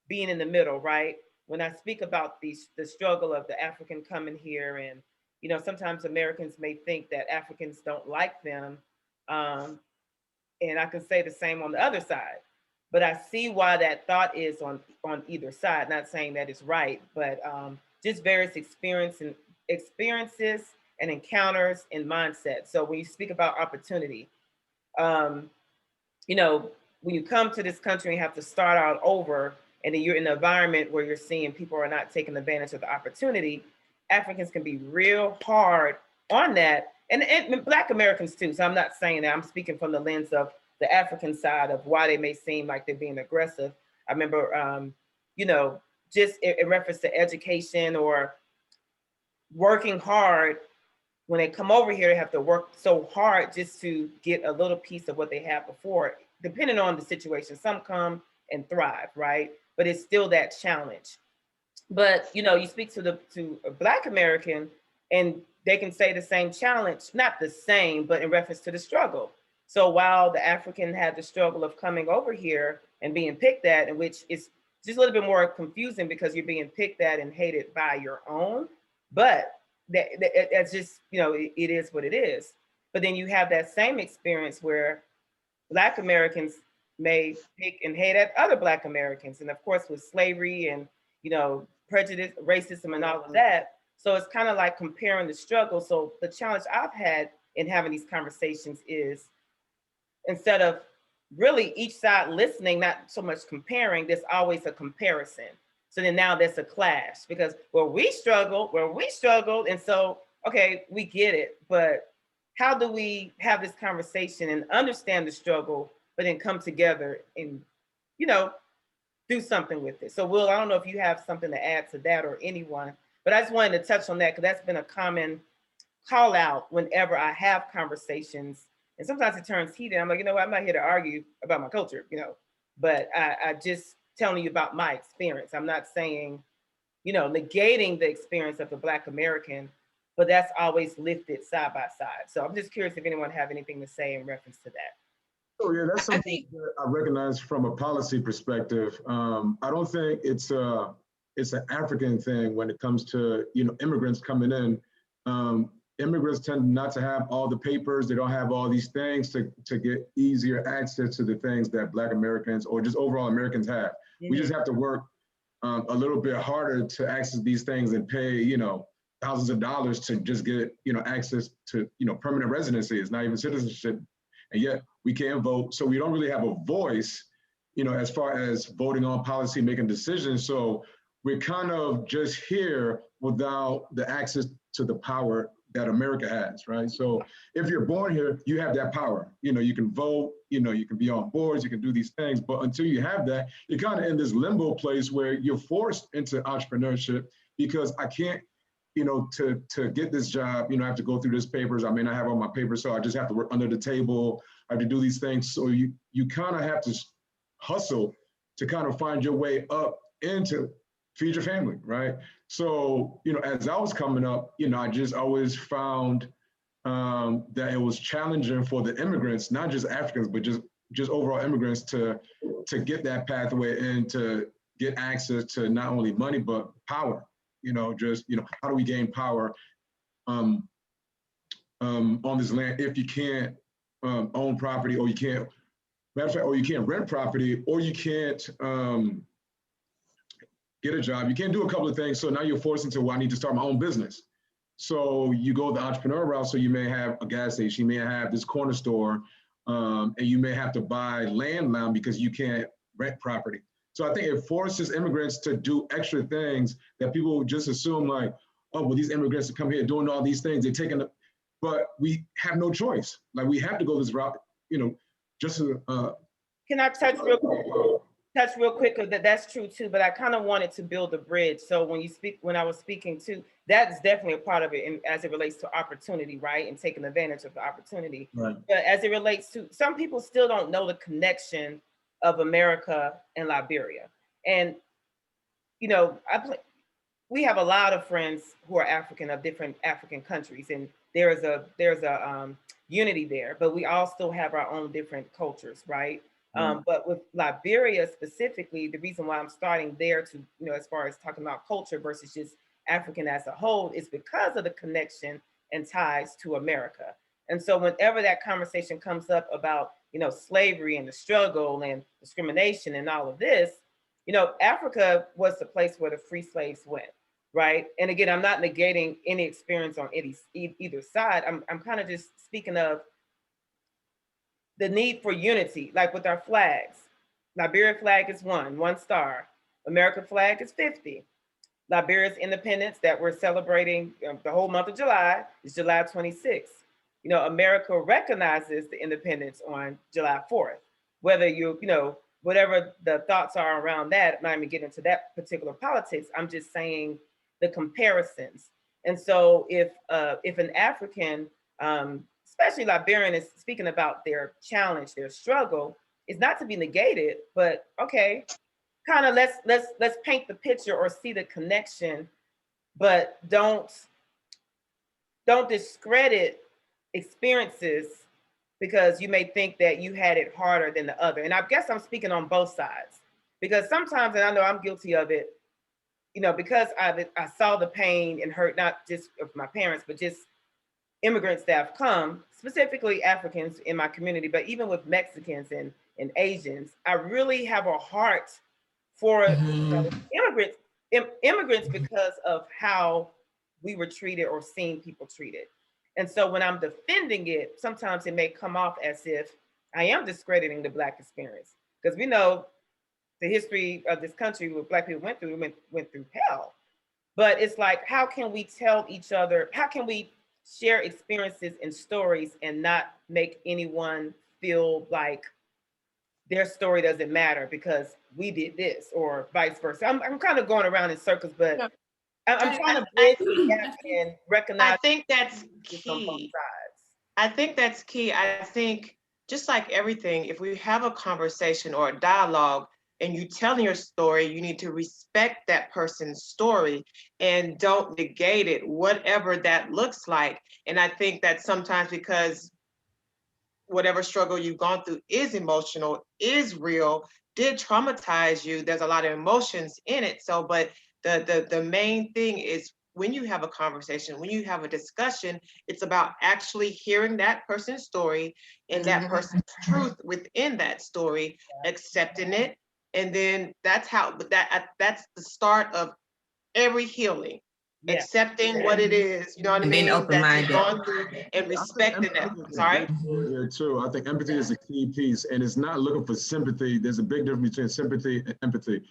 being in the middle, right? When I speak about the struggle of the African coming here, and sometimes Americans may think that Africans don't like them, and I can say the same on the other side. But I see why that thought is on either side. Not saying that it's right, but just various experiences and encounters and mindsets. So when you speak about opportunity, when you come to this country and have to start out over, and then you're in an environment where you're seeing people are not taking advantage of the opportunity, Africans can be real hard on that, and Black Americans too. So I'm not saying that, I'm speaking from the lens of the African side of why they may seem like they're being aggressive. I remember, just in reference to education or working hard, when they come over here, they have to work so hard just to get a little piece of what they had before, depending on the situation. Some come and thrive, right? But it's still that challenge. But, you speak to a Black American and they can say the same challenge, not the same, but in reference to the struggle. So while the African had the struggle of coming over here and being picked at, in which is just a little bit more confusing because you're being picked at and hated by your own, but that's just, it is what it is. But then you have that same experience where Black Americans may pick and hate at other Black Americans. And of course, with slavery and, prejudice, racism and all of that. So it's kind of like comparing the struggle. So the challenge I've had in having these conversations is, instead of really each side listening, not so much comparing, there's always a comparison. So then now there's a clash because we struggled. And so, okay, we get it, but how do we have this conversation and understand the struggle, but then come together and, do something with it? So Will, I don't know if you have something to add to that or anyone, but I just wanted to touch on that because that's been a common call out whenever I have conversations. And sometimes it turns heated. I'm like, I'm not here to argue about my culture, but I just telling you about my experience. I'm not saying, negating the experience of the Black American, but that's always lifted side by side. So I'm just curious if anyone have anything to say in reference to that. Oh yeah, that's something that I recognize from a policy perspective. I don't think it's an African thing when it comes to immigrants coming in. Immigrants tend not to have all the papers. They don't have all these things to get easier access to the things that Black Americans or just overall Americans have. Mm-hmm. We just have to work a little bit harder to access these things and pay, thousands of dollars to just get, access to, permanent residency. It's not even citizenship. And yet we can't vote. So we don't really have a voice, as far as voting on policy, making decisions. So we're kind of just here without the access to the power that America has, right? So if you're born here, you have that power. You can vote, you can be on boards, you can do these things, but until you have that, you're kind of in this limbo place where you're forced into entrepreneurship because I can't, to get this job, I have to go through this papers. I may not have all my papers, so I just have to work under the table. I have to do these things. So you kind of have to hustle to kind of find your way up into feed your family, right? So, as I was coming up, I just always found that it was challenging for the immigrants, not just Africans, but just overall immigrants to get that pathway and to get access to not only money, but power. How do we gain power on this land if you can't own property, or you can't, matter of fact, or you can't rent property, or you can't get a job. You can't do a couple of things. So now you're forced into, well, I need to start my own business. So you go the entrepreneur route. So you may have a gas station, you may have this corner store, and you may have to buy land now because you can't rent property. So I think it forces immigrants to do extra things that people just assume like, oh, well, these immigrants are coming here doing all these things. They're taking it, but we have no choice. Like we have to go this route, just to, Can I touch real quick? Because that's true too, but I kind of wanted to build a bridge. So when I was speaking too, that's definitely a part of it as it relates to opportunity, right? And taking advantage of the opportunity. Right. But as it relates to, some people still don't know the connection of America and Liberia. And, we have a lot of friends who are African, of different African countries, and there's a unity there, but we all still have our own different cultures, right? But with Liberia specifically, the reason why I'm starting there to, as far as talking about culture versus just African as a whole, is because of the connection and ties to America. And so whenever that conversation comes up about, slavery and the struggle and discrimination and all of this, Africa was the place where the free slaves went, right? And again, I'm not negating any experience on either side. I'm kind of just speaking of the need for unity, like with our flags. Liberia flag is one star. American flag is 50. Liberia's independence that we're celebrating the whole month of July is July 26th. America recognizes the independence on July 4th. Whether whatever the thoughts are around that, I'm not even getting into that particular politics. I'm just saying the comparisons. And so if an African, especially Liberian, is speaking about their challenge, their struggle, is not to be negated, but okay, kind of let's paint the picture or see the connection, but don't discredit experiences because you may think that you had it harder than the other. And I guess I'm speaking on both sides, because sometimes, and I know I'm guilty of it, because I saw the pain and hurt, not just of my parents, but just immigrants that have come, specifically Africans in my community, but even with Mexicans and Asians, I really have a heart for immigrants because of how we were treated or seen people treated. And so when I'm defending it, sometimes it may come off as if I am discrediting the Black experience, because we know the history of this country, what Black people went through hell. But it's like, how can we tell each other, how can we share experiences and stories and not make anyone feel like their story doesn't matter because we did this, or vice versa? I'm kind of going around in circles, but no. I'm trying to bridge the gap and recognize. I think that's key. I think that's key. I think just like everything, if we have a conversation or a dialogue and you telling your story, you need to respect that person's story and don't negate it, whatever that looks like. And I think that sometimes, because whatever struggle you've gone through is emotional, is real, did traumatize you, there's a lot of emotions in it. So, but the main thing is, when you have a conversation, when you have a discussion, it's about actually hearing that person's story and that person's truth within that story, accepting it. And then that's the start of every healing. Yeah. accepting what it is, you know what I And being mean? That open-minded. you've gone through and respecting that. Sorry. Here too. I think empathy is a key piece, and it's not looking for sympathy. There's a big difference between sympathy and empathy.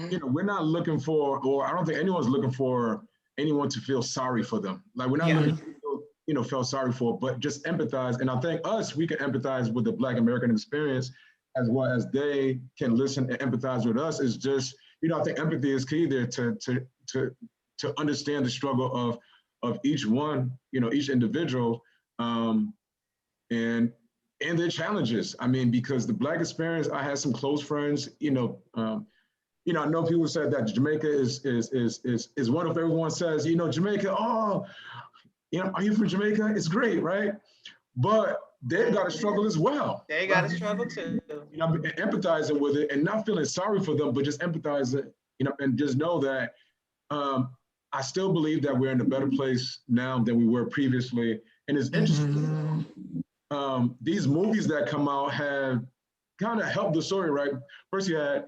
You know, we're not looking for, or I don't think anyone's looking for anyone to feel sorry for them. Like we're not looking for people, you know, feel sorry for, but just empathize. And I think we can empathize with the Black American experience as well as they can listen and empathize with us. Is just, you know, I think empathy is key there to understand the struggle of each one, you know, each individual, and their challenges. I mean, because the Black experience, I had some close friends, you know, I know people said that Jamaica is wonderful. Everyone says, you know, Jamaica, oh, you know, are you from Jamaica? It's great, right? But they've got to struggle as well. They got to struggle too. You know, empathizing with it and not feeling sorry for them, but just empathizing, you know, and just know that I still believe that we're in a better place now than we were previously. And it's interesting. These movies that come out have kind of helped the story, right? First you had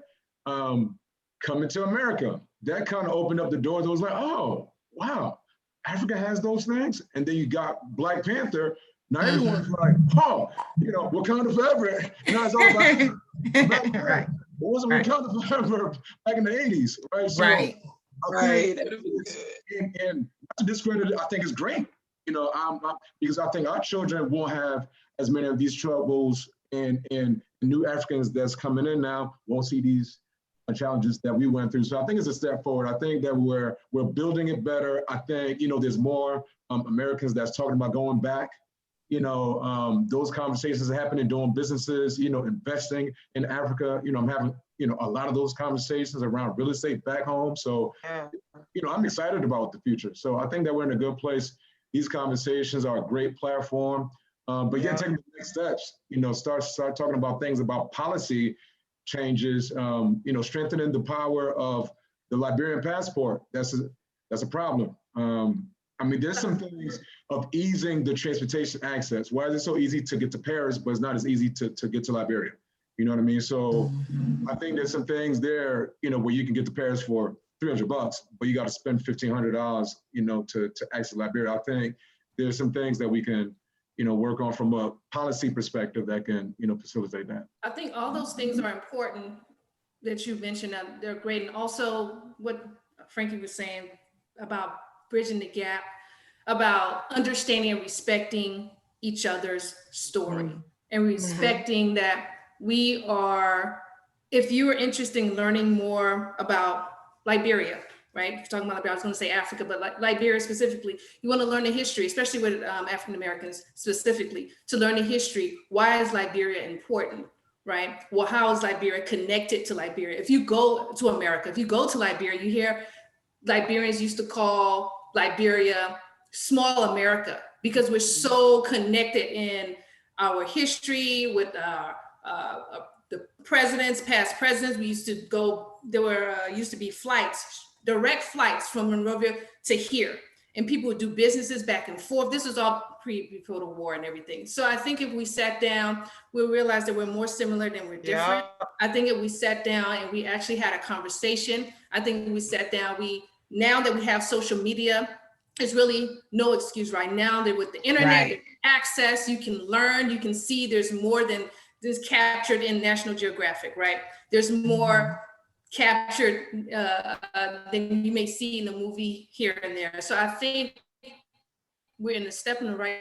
Coming to America. That kind of opened up the doors. It was like, oh, wow, Africa has those things. And then you got Black Panther. Now everyone's like, oh, you know, Wakanda Forever. Now it's all about right. It wasn't Wakanda Forever back in the 80s, right? So Right. And not to discredit it, I think it's great. You know, because I think our children won't have as many of these troubles, and new Africans that's coming in now won't see these challenges that we went through. So I think it's a step forward. I think that we're building it better. I think, you know, there's more Americans that's talking about going back. You know, those conversations are happening, doing businesses, you know, investing in Africa. You know, I'm having, you know, a lot of those conversations around real estate back home. So, you know, I'm excited about the future. So I think that we're in a good place. These conversations are a great platform. But taking the next steps, you know, start talking about things about policy changes, you know, strengthening the power of the Liberian passport. That's a problem. I mean, there's some things of easing the transportation access. Why is it so easy to get to Paris, but it's not as easy to get to Liberia? You know what I mean? So I think there's some things there, you know, where you can get to Paris for $300, but you got to spend $1,500, you know, to access Liberia. I think there's some things that we can, you know, work on from a policy perspective that can, you know, facilitate that. I think all those things are important that you mentioned. They're great. And also what Frankie was saying about bridging the gap, about understanding and respecting each other's story and respecting that we are, if you are interested in learning more about Liberia, right? If you're talking about Liberia, I was going to say Africa, but Liberia specifically, you want to learn the history, especially with African Americans specifically, to learn the history. Why is Liberia important, right? Well, how is Liberia connected to Liberia? If you go to America, if you go to Liberia, you hear Liberians used to call Liberia small America because we're so connected in our history with the presidents, past presidents. We used to go, there were used to be flights, direct flights from Monrovia to here, and people would do businesses back and forth. This was all before the war and everything. So I think if we sat down, we'll realize that we're more similar than we're different. I think if we sat down and we actually had a conversation, I think we sat down, now that we have social media, there's really no excuse right now that with the internet access, you can learn, you can see there's more than this captured in National Geographic, right? There's more captured than you may see in the movie here and there. So I think we're in a step in the right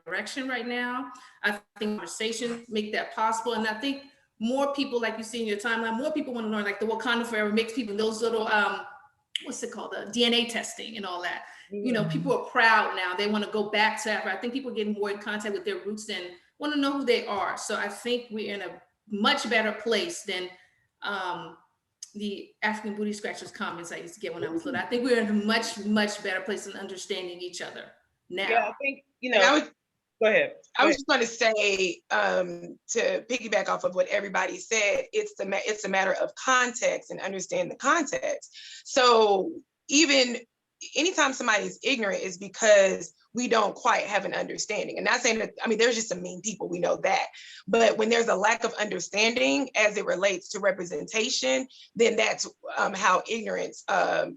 direction right now. I think conversations make that possible. And I think more people, like you see in your timeline, more people want to learn, like the Wakanda Forever makes people, those little, what's it called? The DNA testing and all that. You know, people are proud now. They want to go back to Africa. I think people are getting more in contact with their roots and want to know who they are. So I think we're in a much better place than the African booty scratchers comments I used to get when I was little. I think we're in a much, much better place in understanding each other now. Yeah, I think, you know, go ahead. I was just going to say, to piggyback off of what everybody said, it's a matter of context and understand the context. So even anytime somebody is ignorant is because we don't quite have an understanding. And not saying that, I mean, there's just some mean people, we know that. But when there's a lack of understanding as it relates to representation, then that's how ignorance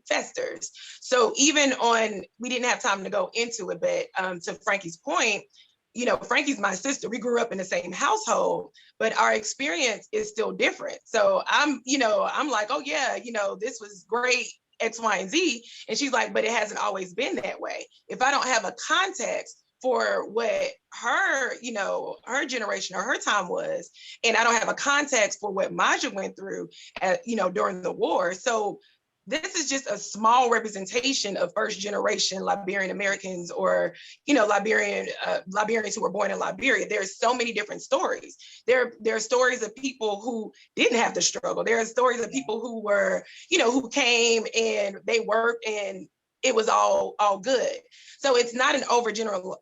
festers. So even on, we didn't have time to go into it, but to Frankie's point, you know, Frankie's my sister. We grew up in the same household, but our experience is still different. So I'm like, oh yeah, this was great, X, Y, and Z. And she's like, but it hasn't always been that way. If I don't have a context for what her, her generation or her time was, and I don't have a context for what Maja went through, during the war. So this is just a small representation of first generation Liberian Americans, or Liberians who were born in Liberia. There's so many different stories. There are stories of people who didn't have to struggle. There are stories of people who were, who came and they worked and it was all good. So it's not an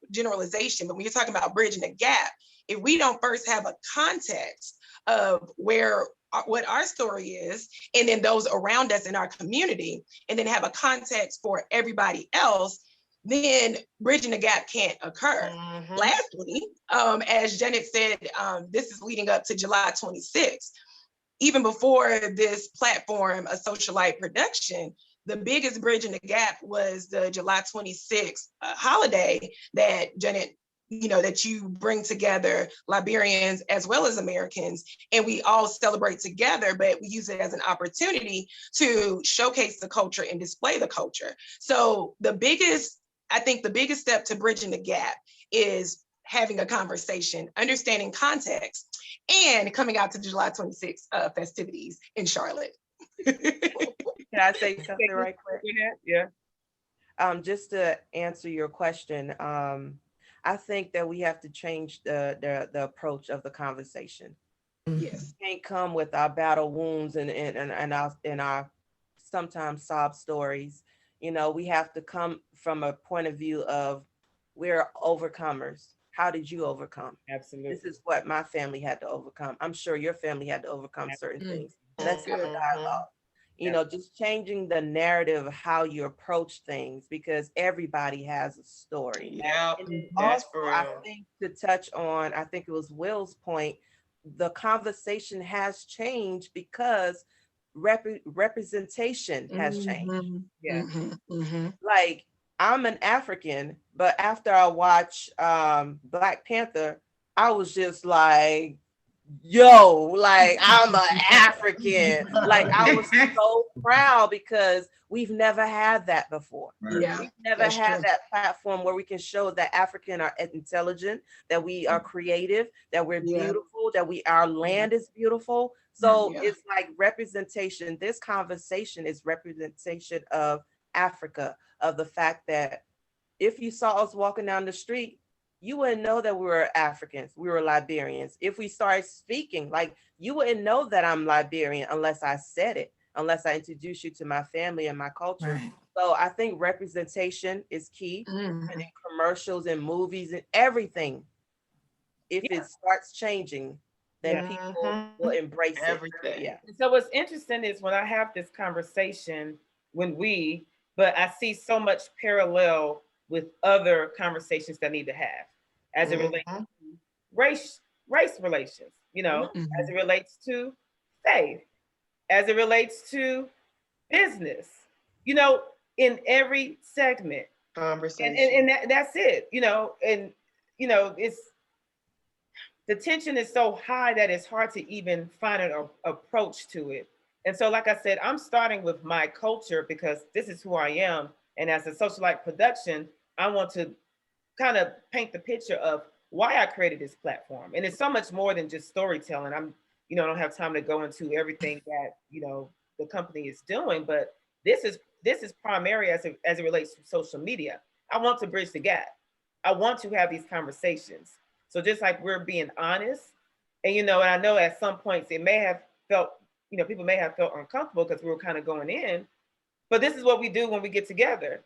generalization, but when you're talking about bridging the gap, if we don't first have a context of what our story is, and then those around us in our community, and then have a context for everybody else, then bridging the gap can't occur. Mm-hmm. Lastly, as Janet said, this is leading up to July 26th. Even before this platform, a socialite production, the biggest bridge in the gap was the July 26th holiday that Janet, that you bring together Liberians as well as Americans, and we all celebrate together, but we use it as an opportunity to showcase the culture and display the culture. So the biggest step to bridging the gap is having a conversation, understanding context, and coming out to July 26th festivities in Charlotte. Can I say something right quick? Yeah. Just to answer your question, I think that we have to change the approach of the conversation. Yes. We can't come with our battle wounds and our sometimes sob stories. We have to come from a point of view of we're overcomers. How did you overcome? Absolutely. This is what my family had to overcome. I'm sure your family had to overcome certain things. Let's have a dialogue. Just changing the narrative of how you approach things, because everybody has a story. Yeah, and also, I think to touch on, I think it was Will's point, the conversation has changed because representation has changed. Yeah. Like, I'm an African, but after I watched Black Panther, I was just like, yo, like, I'm an African. Like, I was so proud because we've never had that before. Yeah, we've never had that platform where we can show that African are intelligent, that we are creative, that we're beautiful, that our land is beautiful. So it's like representation. This conversation is representation of Africa, of the fact that if you saw us walking down the street, you wouldn't know that we were Africans, we were Liberians. If we started speaking, like, you wouldn't know that I'm Liberian unless I said it, unless I introduced you to my family and my culture. Right. So I think representation is key, and in commercials and movies and everything. If it starts changing, then people will embrace everything. Yeah. So what's interesting is when I have this conversation, but I see so much parallel with other conversations that I need to have as it relates to race relations, as it relates to faith, as it relates to business, in every segment. Conversation. And that's it, it's, the tension is so high that it's hard to even find an approach to it. And so, like I said, I'm starting with my culture because this is who I am. And as a socialite production, I want to kind of paint the picture of why I created this platform. And it's so much more than just storytelling. I don't have time to go into everything that, the company is doing, but this is primary as it relates to social media. I want to bridge the gap. I want to have these conversations. So just like we're being honest, and and I know at some points it may have felt, people may have felt uncomfortable because we were kind of going in, but this is what we do when we get together.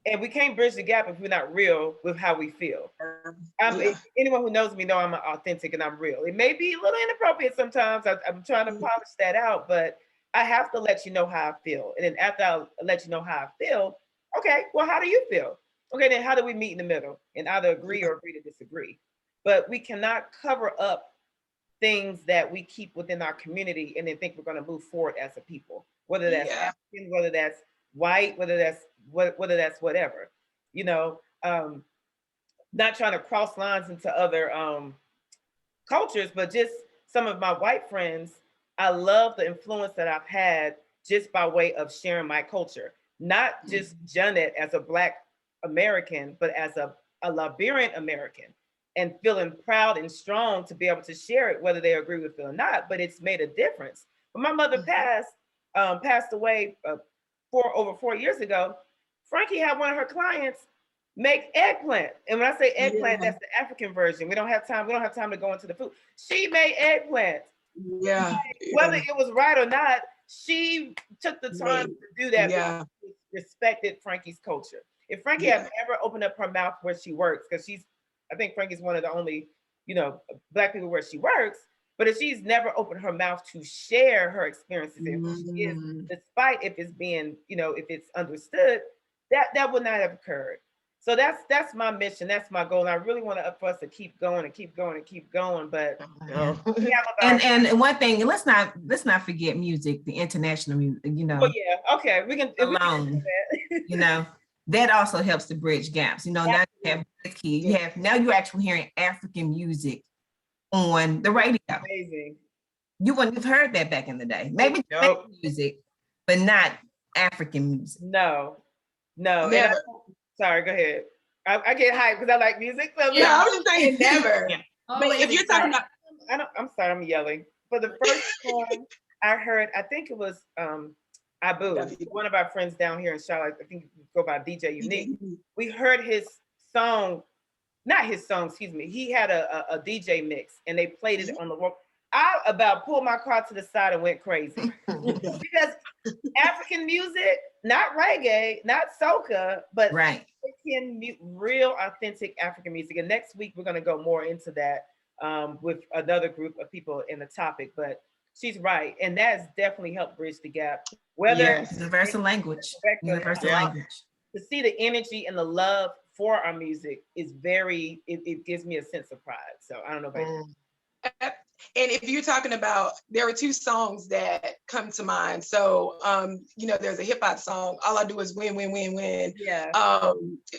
And we can't bridge the gap if we're not real with how we feel. Anyone who knows me know I'm authentic and I'm real. It may be a little inappropriate sometimes. I'm trying to polish that out, but I have to let you know how I feel. And then after I let you know how I feel, Okay, well, how do you feel? Okay, then how do we meet in the middle and either agree or agree to disagree? But we cannot cover up things that we keep within our community and then think we're going to move forward as a people, whether that's African, whether that's white, whether that's whatever, you know, not trying to cross lines into other cultures, but just some of my white friends, I love the influence that I've had just by way of sharing my culture, not just Janet as a Black American, but as a Liberian American, and feeling proud and strong to be able to share it, whether they agree with it or not, but it's made a difference. When my mother passed away over 4 years ago, Frankie had one of her clients make eggplant. And when I say eggplant, that's the African version. We don't have time to go into the food. She made eggplant. Yeah. Whether it was right or not, she took the time to do that because she respected Frankie's culture. If Frankie had ever opened up her mouth where she works, because I think Frankie's one of the only, Black people where she works, but if she's never opened her mouth to share her experiences and who she is, despite if it's being, if it's understood, that would not have occurred. So that's my mission. That's my goal. And I really want for us to keep going and keep going and keep going. But and one thing, let's not forget music, the international music. Oh yeah, okay, we can alone. That also helps to bridge gaps. Now you have you're actually hearing African music on the radio. Amazing. You wouldn't have heard that back in the day. Maybe music, but not African music. No. Sorry, go ahead. I get hyped because I like music. So yeah, I was saying never. But if you're talking about, I'm sorry, I'm yelling. For the first time I heard, I think it was Abu, one of our friends down here in Charlotte. I think you go by DJ Unique. We heard his song, not his song, excuse me. He had a DJ mix and they played it on the world. I about pulled my car to the side and went crazy because African music, not reggae, not soca, but real authentic African music. And next week we're going to go more into that with another group of people in the topic. But she's right, and that's definitely helped bridge the gap. Whether universal language, to see the energy and the love for our music is it gives me a sense of pride. So I don't know about and if you're talking about, there are two songs that come to mind. So, there's a hip hop song, All I Do Is Win, Win, Win, Win,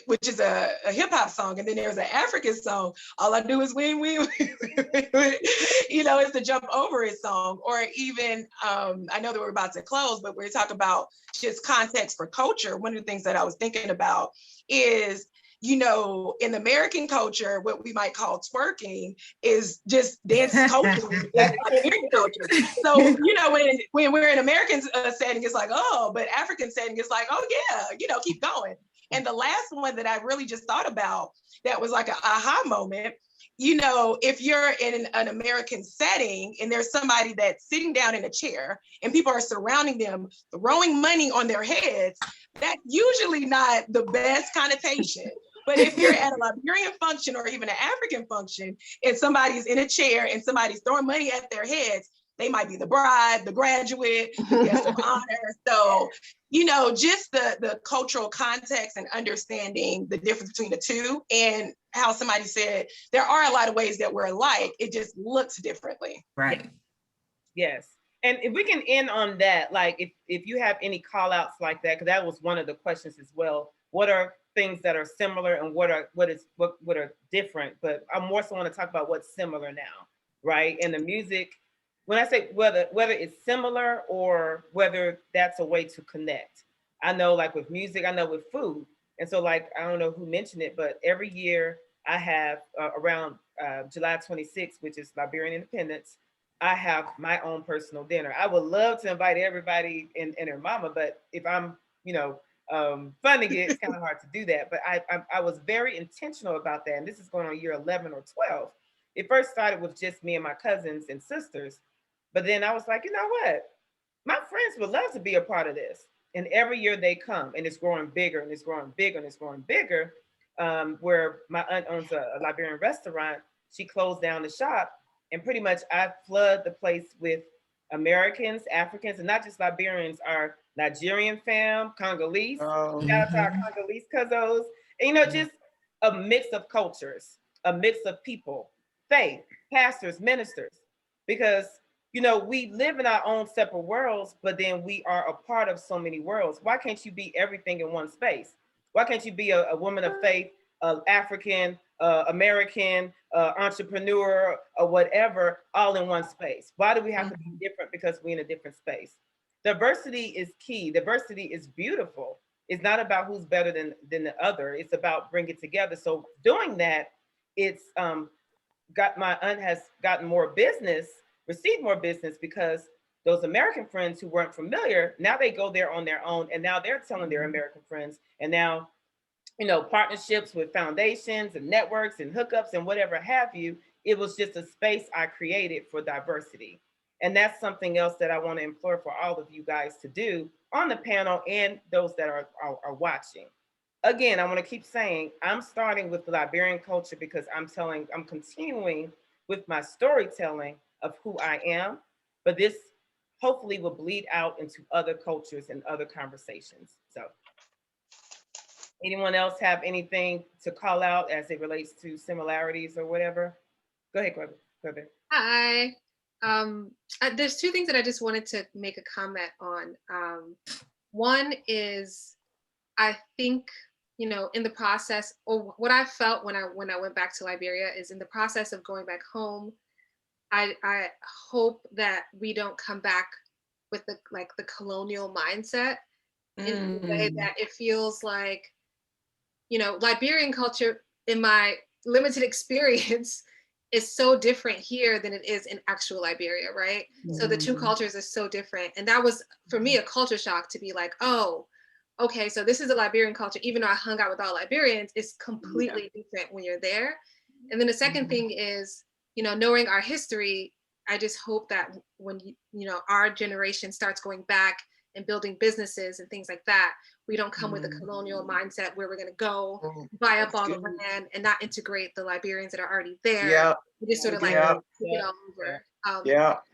which is a hip hop song. And then there's an African song, All I Do Is Win, Win, Win, Win. It's the Jump Over It song. Or even, I know that we're about to close, but we're talking about just context for culture. One of the things that I was thinking about is, in American culture, what we might call twerking is just dance culture, like Liberian culture. So, when we're in American setting, it's like, oh, but African setting is like, oh yeah, keep going. And the last one that I really just thought about that was like an aha moment, if you're in an American setting and there's somebody that's sitting down in a chair and people are surrounding them, throwing money on their heads, that's usually not the best connotation. But if you're at a Liberian function or even an African function and somebody's in a chair and somebody's throwing money at their heads, they might be the bride, the graduate, the guest of honor. So, just the cultural context and understanding the difference between the two, and how somebody said, there are a lot of ways that we're alike, it just looks differently. Right. Yes. And if we can end on that, like if you have any call outs like that, because that was one of the questions as well. What are things that are similar and what are different? But I more so want to talk about what's similar now, right? And the music, when I say whether it's similar or whether that's a way to connect. I know like with music, I know with food. And so like, I don't know who mentioned it, but every year I have around July 26th, which is Liberian Independence, I have my own personal dinner. I would love to invite everybody and their mama, but if I'm, funding it, it's kind of hard to do that. But I was very intentional about that. And this is going on year 11 or 12. It first started with just me and my cousins and sisters. But then I was like, you know what? My friends would love to be a part of this. And every year they come and it's growing bigger and it's growing bigger and it's growing bigger. Where my aunt owns a Liberian restaurant, she closed down the shop and pretty much I flood the place with Americans, Africans, and not just Liberians, our Nigerian fam, Congolese. Oh. Shout out to our Congolese cousins. And, you know, just a mix of cultures, a mix of people, faith, pastors, ministers, because, you know, we live in our own separate worlds, but then we are a part of so many worlds. Why can't you be everything in one space? Why can't you be a woman of faith, African, American, entrepreneur, or whatever, all in one space? Why do we have to be different because we're in a different space? Diversity is key. Diversity is beautiful. It's not about who's better than the other. It's about bringing it together. So doing that, it's my aunt has gotten more business, received more business, because those American friends who weren't familiar, now they go there on their own, and now they're telling their American friends, and now, you know, partnerships with foundations and networks and hookups and whatever have you. It was just a space I created for diversity. And that's something else that I want to implore for all of you guys to do on the panel and those that are watching. Again, I want to keep saying, I'm starting with the Liberian culture because I'm continuing with my storytelling of who I am, but this hopefully will bleed out into other cultures and other conversations. So anyone else have anything to call out as it relates to similarities or whatever? Go ahead, Quebec. Hi. There's two things that I just wanted to make a comment on. One is, I think, you know, in the process, or what I felt when I went back to Liberia is, in the process of going back home, I hope that we don't come back with the colonial mindset, in the way that it feels like, you know, Liberian culture, in my limited experience, is so different here than it is in actual Liberia, right? So the two cultures are so different. And that was, for me, a culture shock to be like, oh, okay, so this is a Liberian culture. Even though I hung out with all Liberians, it's completely different when you're there. And then the second thing is, you know, knowing our history, I just hope that when, you know, our generation starts going back and building businesses and things like that, we don't come with a colonial mindset where we're going to go buy up all the land and not integrate the Liberians that are already there. Yeah. We just sort of like take it all over.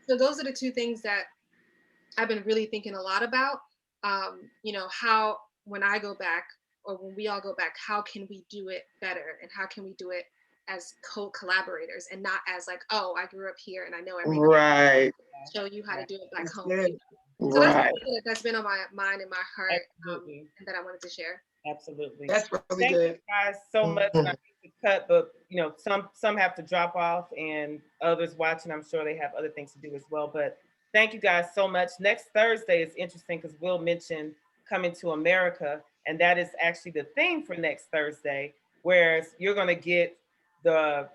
So those are the two things that I've been really thinking a lot about. You know, how, when I go back, or when we all go back, how can we do it better, and how can we do it as co-collaborators, and not as like, oh, I grew up here and I know everything. Right. Show you how to do it back home. Good. So Right. that's been on my mind and my heart, and that I wanted to share. Absolutely. That's really Thank good. you guys so much. I need to cut, but you know, some have to drop off, and others watching, I'm sure they have other things to do as well. But thank you guys so much. Next Thursday is interesting because Will mentioned coming to America, and that is actually the theme for next Thursday. Whereas you're going to get the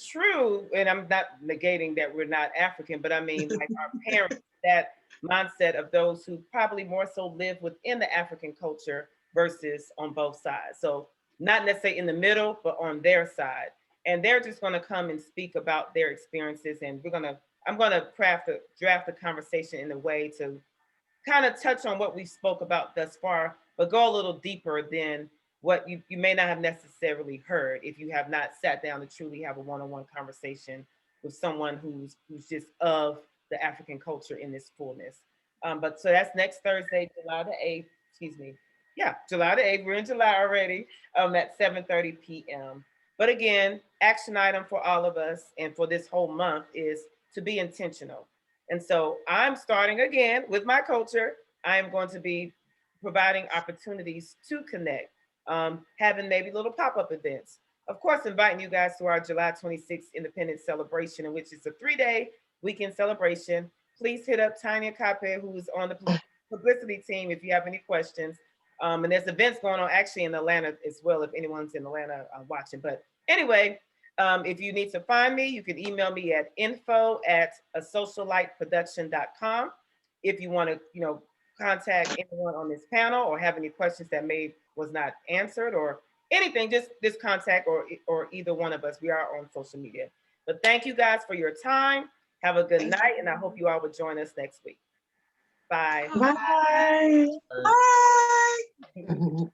true, and I'm not negating that we're not African, but I mean like our parents, that mindset of those who probably more so live within the African culture versus on both sides. So not necessarily in the middle, but on their side. And they're just going to come and speak about their experiences. And I'm going to draft a conversation in a way to kind of touch on what we spoke about thus far, but go a little deeper than what you may not have necessarily heard if you have not sat down to truly have a one-on-one conversation with someone who's just of the African culture in this fullness. But so that's next Thursday, July the 8th, excuse me. Yeah, July the 8th, we're in July already, at 7:30 p.m. But again, action item for all of us and for this whole month is to be intentional. And so I'm starting again with my culture. I am going to be providing opportunities to connect, having maybe little pop-up events. Of course, inviting you guys to our July 26th Independence Celebration, in which is a 3-day weekend celebration. Please hit up Tanya Carpe, who is on the publicity team, if you have any questions. And there's events going on actually in Atlanta as well, if anyone's in Atlanta watching. But anyway, if you need to find me, you can email me at info@asociallightproduction.com. If you want to, contact anyone on this panel or have any questions that was not answered or anything, just contact or either one of us. We are on social media. But thank you guys for your time. Have a good night, and I hope you all will join us next week. Bye. Bye. Bye.